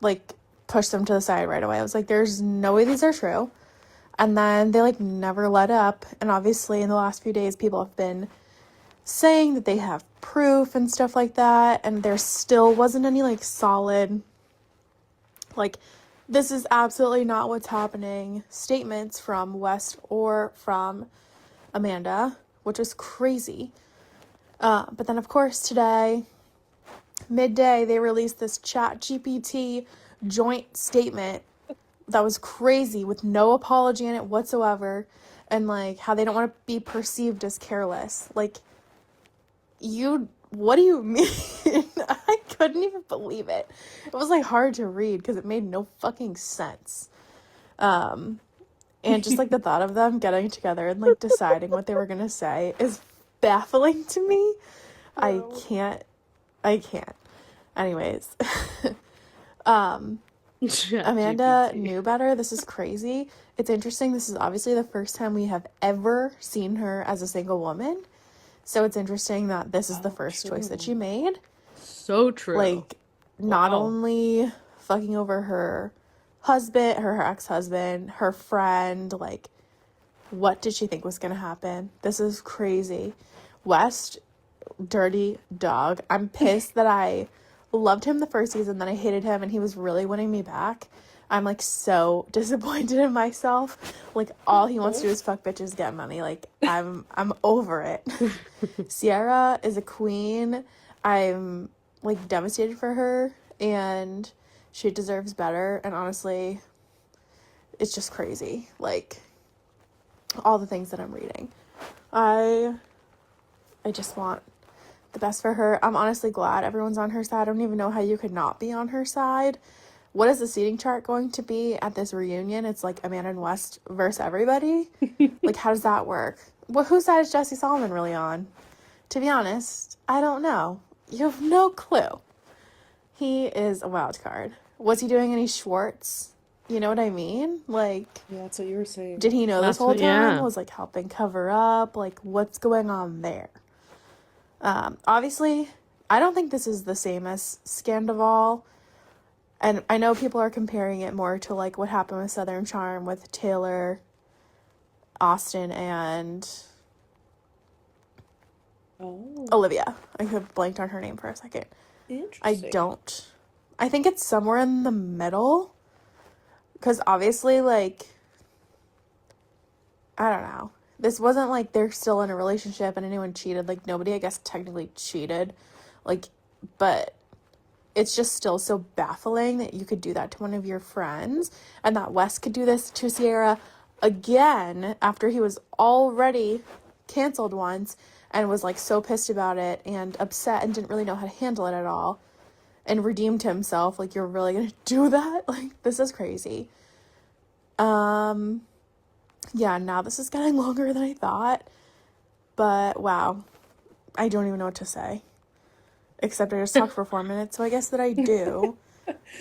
Speaker 6: like pushed them to the side right away. I was like, there's no way these are true. And then they like never let up. And obviously in the last few days, people have been saying that they have proof and stuff like that. And there still wasn't any like solid like This is absolutely not what's happening. Statements from West or from Amanda, which is crazy. But then, of course, today, midday, they released this Chat GPT joint statement that was crazy with no apology in it whatsoever, and like how they don't want to be perceived as careless. Like, what do you mean? I couldn't even believe it. It was like hard to read because it made no fucking sense. And just like the thought of them getting together and like deciding what they were gonna say is baffling to me. I can't. Anyways, Amanda
Speaker 2: ChatGPT.
Speaker 6: knew better. This is crazy. It's interesting. This is obviously the first time we have ever seen her as a single woman. So it's interesting that this is the first choice that she made.
Speaker 2: So true.
Speaker 6: Like, not
Speaker 2: Wow.
Speaker 6: only fucking over her husband, her ex-husband, her friend, like, what did she think was gonna happen? This is crazy. West, dirty dog. I'm pissed that I loved him the first season, then I hated him, and he was really winning me back. I'm like so disappointed in myself. Like, all he wants to do is fuck bitches, get money. Like, I'm over it. Ciara is a queen. I'm like devastated for her, and she deserves better. And honestly, it's just crazy. Like, all the things that I'm reading. I just want the best for her. I'm honestly glad everyone's on her side. I don't even know how you could not be on her side. What is the seating chart going to be at this reunion? It's like Amanda and West versus everybody. Like, how does that work? Well, whose side is Jesse Solomon really on? To be honest, I don't know. You have no clue. He is a wild card. Was he doing any Schwartz? You know what I mean? Like,
Speaker 1: Yeah, that's what you were saying.
Speaker 6: did he know this
Speaker 2: That's
Speaker 6: whole
Speaker 2: what-
Speaker 6: time?
Speaker 2: yeah.
Speaker 6: Was like helping cover up? Like, what's going on there? Obviously, I don't think this is the same as Scandoval. And I know people are comparing it more to like what happened with Southern Charm with Taylor, Austin, and Olivia. I have blanked on her name for a second.
Speaker 1: Interesting.
Speaker 6: I think it's somewhere in the middle. Because obviously, like, I don't know. This wasn't like they're still in a relationship and anyone cheated. Like, nobody, I guess, technically cheated. Like, but it's just still so baffling that you could do that to one of your friends, and that Wes could do this to Ciara again after he was already canceled once and was like so pissed about it and upset and didn't really know how to handle it at all and redeemed himself. Like, you're really gonna do that? Like, this is crazy. Yeah, now this is getting longer than I thought, but wow, I don't even know what to say. Except I just talked for 4 minutes, so I guess that I do.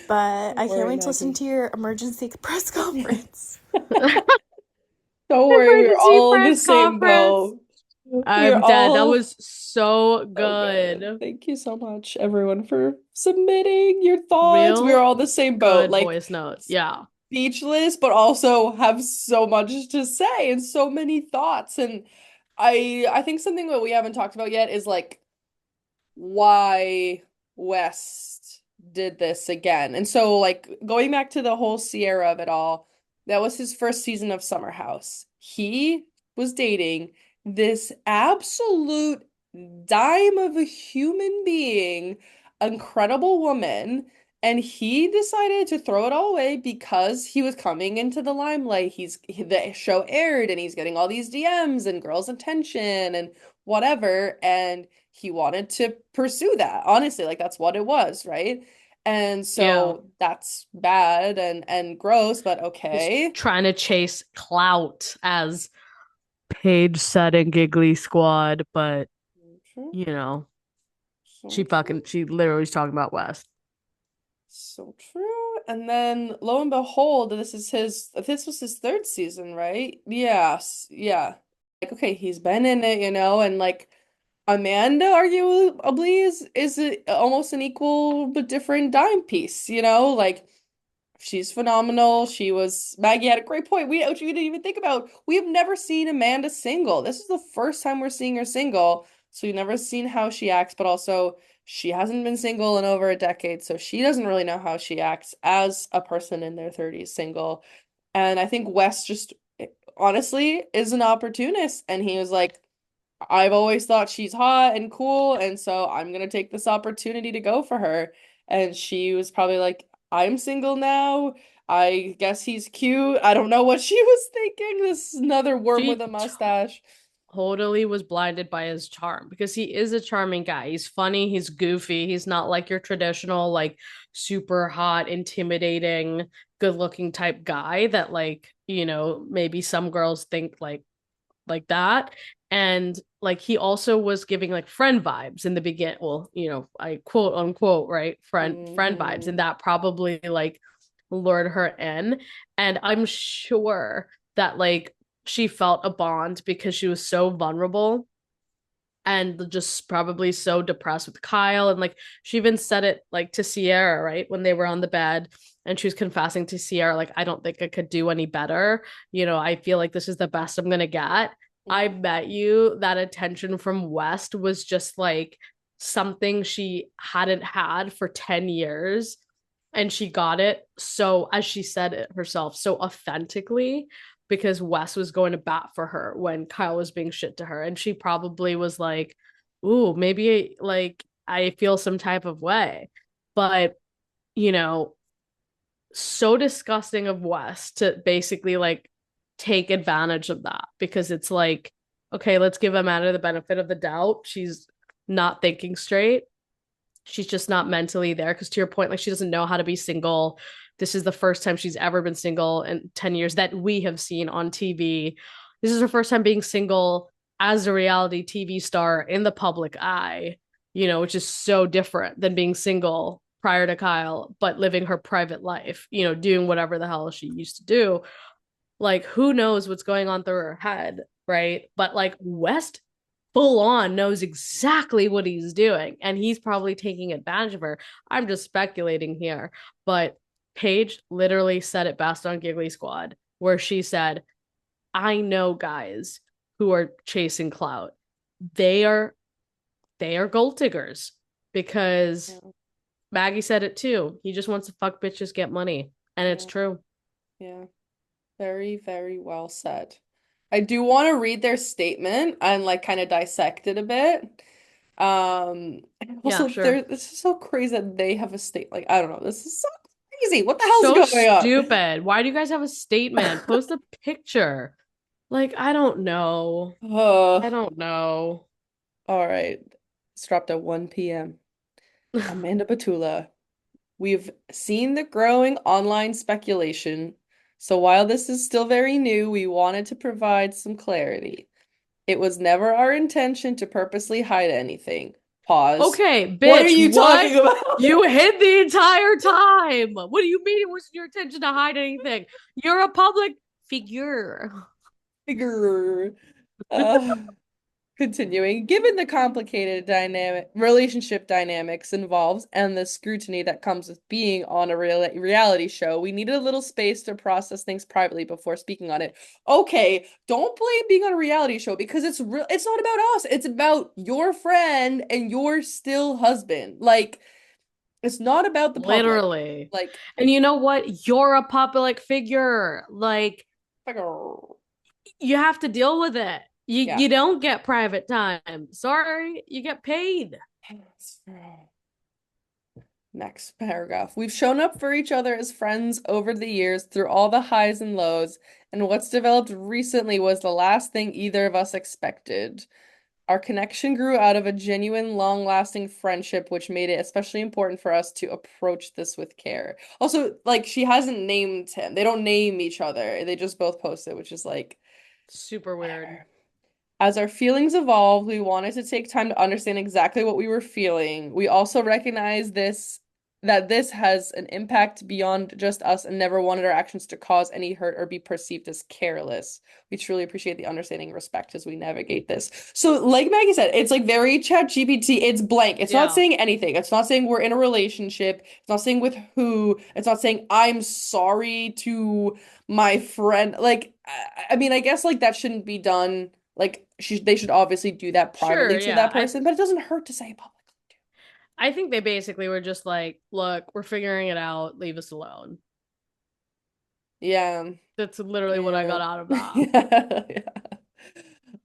Speaker 6: But I can't wait to listen to your emergency press conference.
Speaker 1: Don't worry, we're
Speaker 2: Emergency
Speaker 1: all in the
Speaker 2: press
Speaker 1: same
Speaker 2: conference.
Speaker 1: boat. We're
Speaker 2: I'm dead. That
Speaker 1: all
Speaker 2: was so
Speaker 1: so
Speaker 2: good.
Speaker 1: Thank you so much, everyone, for submitting your thoughts. We're
Speaker 2: Real
Speaker 1: all the same boat.
Speaker 2: good
Speaker 1: Like,
Speaker 2: voice notes. Yeah.
Speaker 1: speechless, but also have so much to say and so many thoughts. And I think something that we haven't talked about yet is like why West did this again. And so, like, going back to the whole Sierra of it all, that was his first season of Summer House. He was dating this absolute dime of a human being, incredible woman, and he decided to throw it all away because he was coming into the limelight. The show aired and he's getting all these DMs and girls' attention and whatever, and he wanted to pursue that. Honestly, like that's what it was, right? And
Speaker 2: Yeah.
Speaker 1: so that's bad and gross, but
Speaker 2: He's
Speaker 1: okay.
Speaker 2: trying to chase clout, as Paige said in Giggly Squad, but
Speaker 1: True.
Speaker 2: you know,
Speaker 1: So
Speaker 2: she
Speaker 1: true.
Speaker 2: literally was talking about West.
Speaker 1: So true. And then lo and behold, this was his third season, right? Yes. Yeah. Like, okay, he's been in it, and like Amanda arguably almost an equal but different dime piece, like she's phenomenal. Maggie had a great point. Which we didn't even think about. We have never seen Amanda single. This is the first time we're seeing her single. So we've never seen how she acts, but also She hasn't been single in over a decade, so she doesn't really know how she acts as a person in their 30s single. And I think Wes just honestly is an opportunist. And he was like, I've always thought she's hot and cool, and so I'm gonna take this opportunity to go for her. And she was probably like, I'm single now. I guess he's cute. I don't know what she was thinking. This is another worm with
Speaker 2: She
Speaker 1: a mustache.
Speaker 2: totally was blinded by his charm because he is a charming guy. He's funny, he's goofy, he's not like your traditional, like super hot, intimidating, good-looking type guy that maybe some girls think like that. And like he also was giving like friend vibes in the begin. Well, I quote unquote, right? Friend vibes.
Speaker 1: Hmm.
Speaker 2: And that probably like lured her in. And I'm sure that like she felt a bond because she was so vulnerable and just probably so depressed with Kyle. And like she even said it like to Ciara, right? When they were on the bed and she was confessing to Ciara, like, I don't think I could do any better. I feel like this is the best I'm gonna get. I bet you that attention from West was just like something she hadn't had for 10 years. And she got it so, as she said it herself, so authentically because Wes was going to bat for her when Kyle was being shit to her. And she probably was like, ooh, maybe like I feel some type of way. But, you know, so disgusting of Wes to basically like take advantage of that because it's like, okay, let's give Amanda the benefit of the doubt. She's not thinking straight. She's just not mentally there. Because to your point, like she doesn't know how to be single. This is the first time she's ever been single in 10 years that we have seen on TV. This is her first time being single as a reality TV star in the public eye, which is so different than being single prior to Kyle, but living her private life, doing whatever the hell she used to do. Like, who knows what's going on through her head, right? But like, West full on knows exactly what he's doing, and he's probably taking advantage of her. I'm just speculating here, but Paige literally said it best on Giggly Squad, where she said, I know guys who are chasing clout. They are gold diggers because
Speaker 1: Yeah.
Speaker 2: Maggie said it too. He just wants to fuck bitches, get money. And it's
Speaker 1: Yeah.
Speaker 2: true.
Speaker 1: Yeah. Very, very well said. I do want to read their statement and like kind of dissect it a bit. And
Speaker 2: Yeah,
Speaker 1: also
Speaker 2: sure.
Speaker 1: this is so crazy that they have a state like I don't know. This is so crazy. What the hell's
Speaker 2: So
Speaker 1: going on?
Speaker 2: stupid. Why do you guys have a statement? Post a picture. Like, I don't know. I
Speaker 1: Uh,
Speaker 2: don't know.
Speaker 1: all right. It's dropped at 1 p.m. Amanda Batula. We've seen the growing online speculation, so while this is still very new, we wanted to provide some clarity. It was never our intention to purposely hide anything. Pause.
Speaker 2: Okay,
Speaker 1: What are
Speaker 2: bitch,
Speaker 1: you
Speaker 2: what?
Speaker 1: talking about?
Speaker 2: You hid the entire time. What do you mean it wasn't your intention to hide anything? You're a public figure.
Speaker 1: Grr. Uh, Continuing, given the complicated dynamic relationship dynamics involved and the scrutiny that comes with being on a reality show, we needed a little space to process things privately before speaking on it. Okay, don't blame being on a reality show because it's not about us. It's about your friend and your still husband. Like it's not about the public.
Speaker 2: Literally.
Speaker 1: Like
Speaker 2: And you know what? You're a public figure. Like, you have to deal with it. You
Speaker 1: yeah.
Speaker 2: you don't get private time. Sorry, you get paid.
Speaker 1: Next paragraph. We've shown up for each other as friends over the years through all the highs and lows, and what's developed recently was the last thing either of us expected. Our connection grew out of a genuine, long-lasting friendship, which made it especially important for us to approach this with care. Also, like, she hasn't named him. They don't name each other. They just both post it, which is like,
Speaker 2: Super weird.
Speaker 1: whatever. As our feelings evolved, we wanted to take time to understand exactly what we were feeling. We also recognize that this has an impact beyond just us and never wanted our actions to cause any hurt or be perceived as careless. We truly appreciate the understanding and respect as we navigate this. So, like Maggie said, it's like very chat GPT. It's blank. It's not
Speaker 2: Yeah.
Speaker 1: saying anything. It's not saying we're in a relationship. It's not saying with who. It's not saying I'm sorry to my friend. Like, I mean, I guess like that shouldn't be done like they should obviously do that
Speaker 2: Sure,
Speaker 1: privately to that
Speaker 2: yeah.
Speaker 1: person, but it doesn't hurt to say it publicly.
Speaker 2: I think they basically were just like, look, we're figuring it out. Leave us alone.
Speaker 1: Yeah.
Speaker 2: That's literally what I
Speaker 1: Yeah.
Speaker 2: got out of that.
Speaker 1: Yeah. Yeah.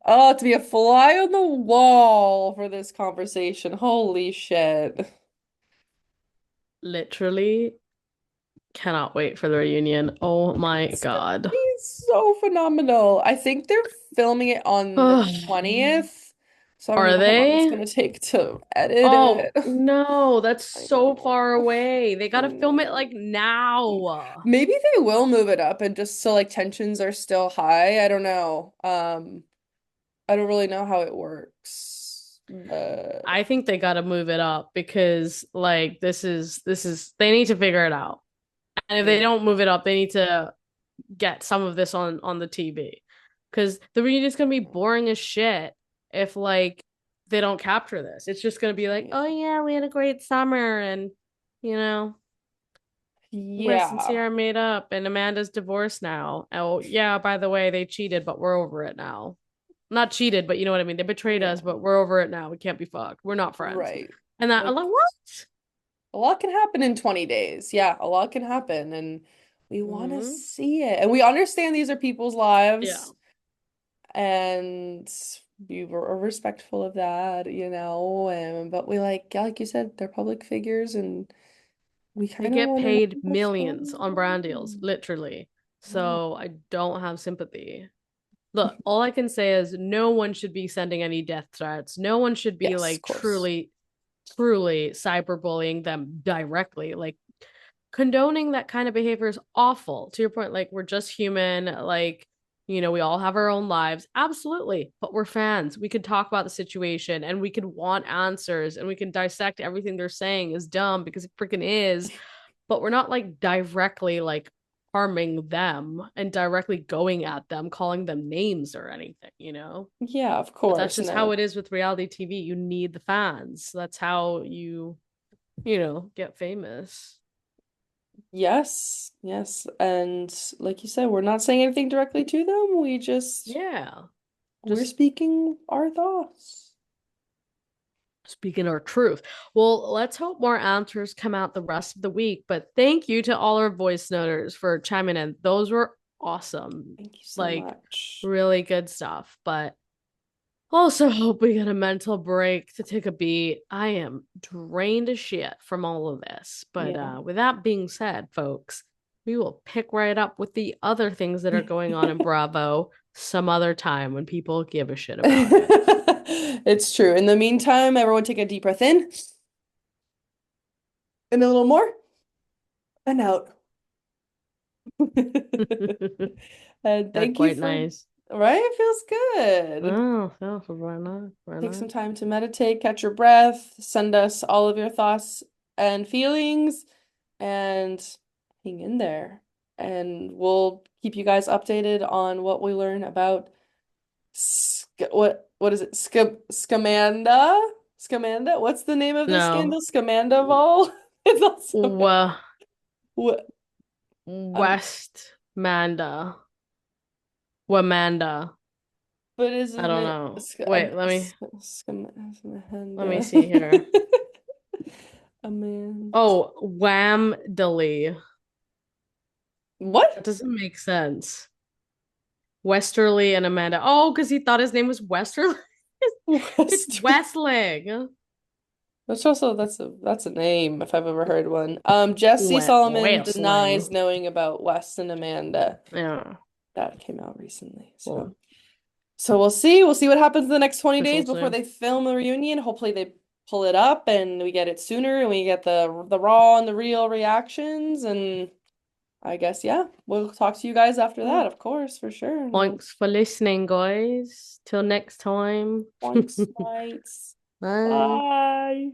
Speaker 1: Oh, to be a fly on the wall for this conversation. Holy shit.
Speaker 2: Literally cannot wait for the reunion. Oh my
Speaker 1: It's gonna
Speaker 2: God.
Speaker 1: be so phenomenal. I think they're filming it on the
Speaker 2: Ugh.
Speaker 1: 20th. So I don't
Speaker 2: Are
Speaker 1: know how long it's
Speaker 2: they?
Speaker 1: gonna take to edit
Speaker 2: Oh
Speaker 1: it.
Speaker 2: no, that's
Speaker 1: I
Speaker 2: so
Speaker 1: know.
Speaker 2: far away. They
Speaker 1: I
Speaker 2: gotta film it like
Speaker 1: know.
Speaker 2: now.
Speaker 1: Maybe they will move it up and just so like tensions are still high. I don't know. I don't really know how it works. But
Speaker 2: I think they gotta move it up because like this is they need to figure it out. And if they
Speaker 1: yeah.
Speaker 2: don't move it up, they need to get some of this on the TV. Because the reunion's gonna be boring as shit if like they don't capture this. It's just gonna be like,
Speaker 1: Yeah.
Speaker 2: oh yeah, we had a great summer and you know, Wes and
Speaker 1: Yeah.
Speaker 2: Ciara made up and Amanda's divorced now. Oh yeah, by the way, they cheated, but we're over it now. Not cheated, but you know what I mean. They betrayed
Speaker 1: Yeah.
Speaker 2: us, but we're over it now. We can't be fucked. We're not friends.
Speaker 1: Right.
Speaker 2: And that I'm
Speaker 1: Like
Speaker 2: like, what?
Speaker 1: a lot can happen in 20 days. Yeah, a lot can happen and we want to
Speaker 2: Hmm.
Speaker 1: see it. And we understand these are people's
Speaker 2: Yeah.
Speaker 1: lives and we were respectful of that, you know, and but we like yeah, like you said, they're public figures and we
Speaker 2: They
Speaker 1: kind of
Speaker 2: get
Speaker 1: want to know
Speaker 2: paid
Speaker 1: what's
Speaker 2: millions
Speaker 1: going
Speaker 2: on brand deals,
Speaker 1: on.
Speaker 2: literally.
Speaker 1: Yeah.
Speaker 2: So I don't have sympathy. Look, all I can say is no one should be sending any death threats. No one should be
Speaker 1: Yes, of
Speaker 2: like
Speaker 1: course.
Speaker 2: truly cyberbullying them directly. Like condoning that kind of behavior is awful. To your point, like we're just human, like we all have our own lives. Absolutely. But we're fans. We could talk about the situation and we could want answers and we can dissect everything they're saying is dumb because it freaking is, but we're not like directly like harming them and directly going at them, calling them names or anything.
Speaker 1: Yeah, of
Speaker 2: But that's
Speaker 1: course.
Speaker 2: just how
Speaker 1: No.
Speaker 2: it is with reality TV. You need the fans. That's how you get famous.
Speaker 1: Yes, yes. And like you said, we're not saying anything directly to them.
Speaker 2: Yeah.
Speaker 1: We're
Speaker 2: Just
Speaker 1: speaking our thoughts.
Speaker 2: speaking our truth. Well, let's hope more answers come out the rest of the week. But thank you to all our voice noters for chiming in. Those were awesome.
Speaker 1: Thank you so
Speaker 2: Like,
Speaker 1: much.
Speaker 2: really good stuff. But also hope we get a mental break to take a beat. I am drained as shit from all of this. But
Speaker 1: Yeah.
Speaker 2: with that being said, folks, we will pick right up with the other things that are going on in Bravo some other time when people give a shit about it.
Speaker 1: It's true. In the meantime, everyone take a deep breath in and a little more and out. And
Speaker 2: They're
Speaker 1: thank you
Speaker 2: quite
Speaker 1: for,
Speaker 2: nice.
Speaker 1: right? It feels good.
Speaker 2: Oh, yeah, why not? Why
Speaker 1: Take some
Speaker 2: not?
Speaker 1: time to meditate, catch your breath, send us all of your thoughts and feelings, and hang in there. And we'll keep you guys updated on what we learn about what is it? Scamanda? Scamanda? What's the name of this scandal?
Speaker 2: No.
Speaker 1: Scamandaval? It's also
Speaker 2: W
Speaker 1: what
Speaker 2: West Manda. Wamanda.
Speaker 1: but
Speaker 2: I
Speaker 1: isn't
Speaker 2: don't
Speaker 1: it
Speaker 2: know. Wait, let me
Speaker 1: Scamanda?
Speaker 2: see here.
Speaker 1: Amanda.
Speaker 2: Oh, Whamdily. That
Speaker 1: What?
Speaker 2: doesn't make sense. Westerly and Amanda. Oh, because he thought his name was Westerly. It's
Speaker 1: Western.
Speaker 2: Westling.
Speaker 1: That's a name if I've ever heard one. Jesse Solomon denies
Speaker 2: Westling.
Speaker 1: knowing about Wes and Amanda.
Speaker 2: Yeah.
Speaker 1: That came out recently. So
Speaker 2: Well,
Speaker 1: so we'll see. We'll see what happens in the next 20
Speaker 2: we shall
Speaker 1: days before
Speaker 2: see.
Speaker 1: they film the reunion. Hopefully they pull it up and we get it sooner and we get the raw and the real reactions and I guess yeah, we'll talk to you guys after
Speaker 2: Yeah.
Speaker 1: that, of course, for sure.
Speaker 2: Thanks for listening, guys. Till next time.
Speaker 1: Thanks, mates.
Speaker 2: Bye.
Speaker 1: Bye.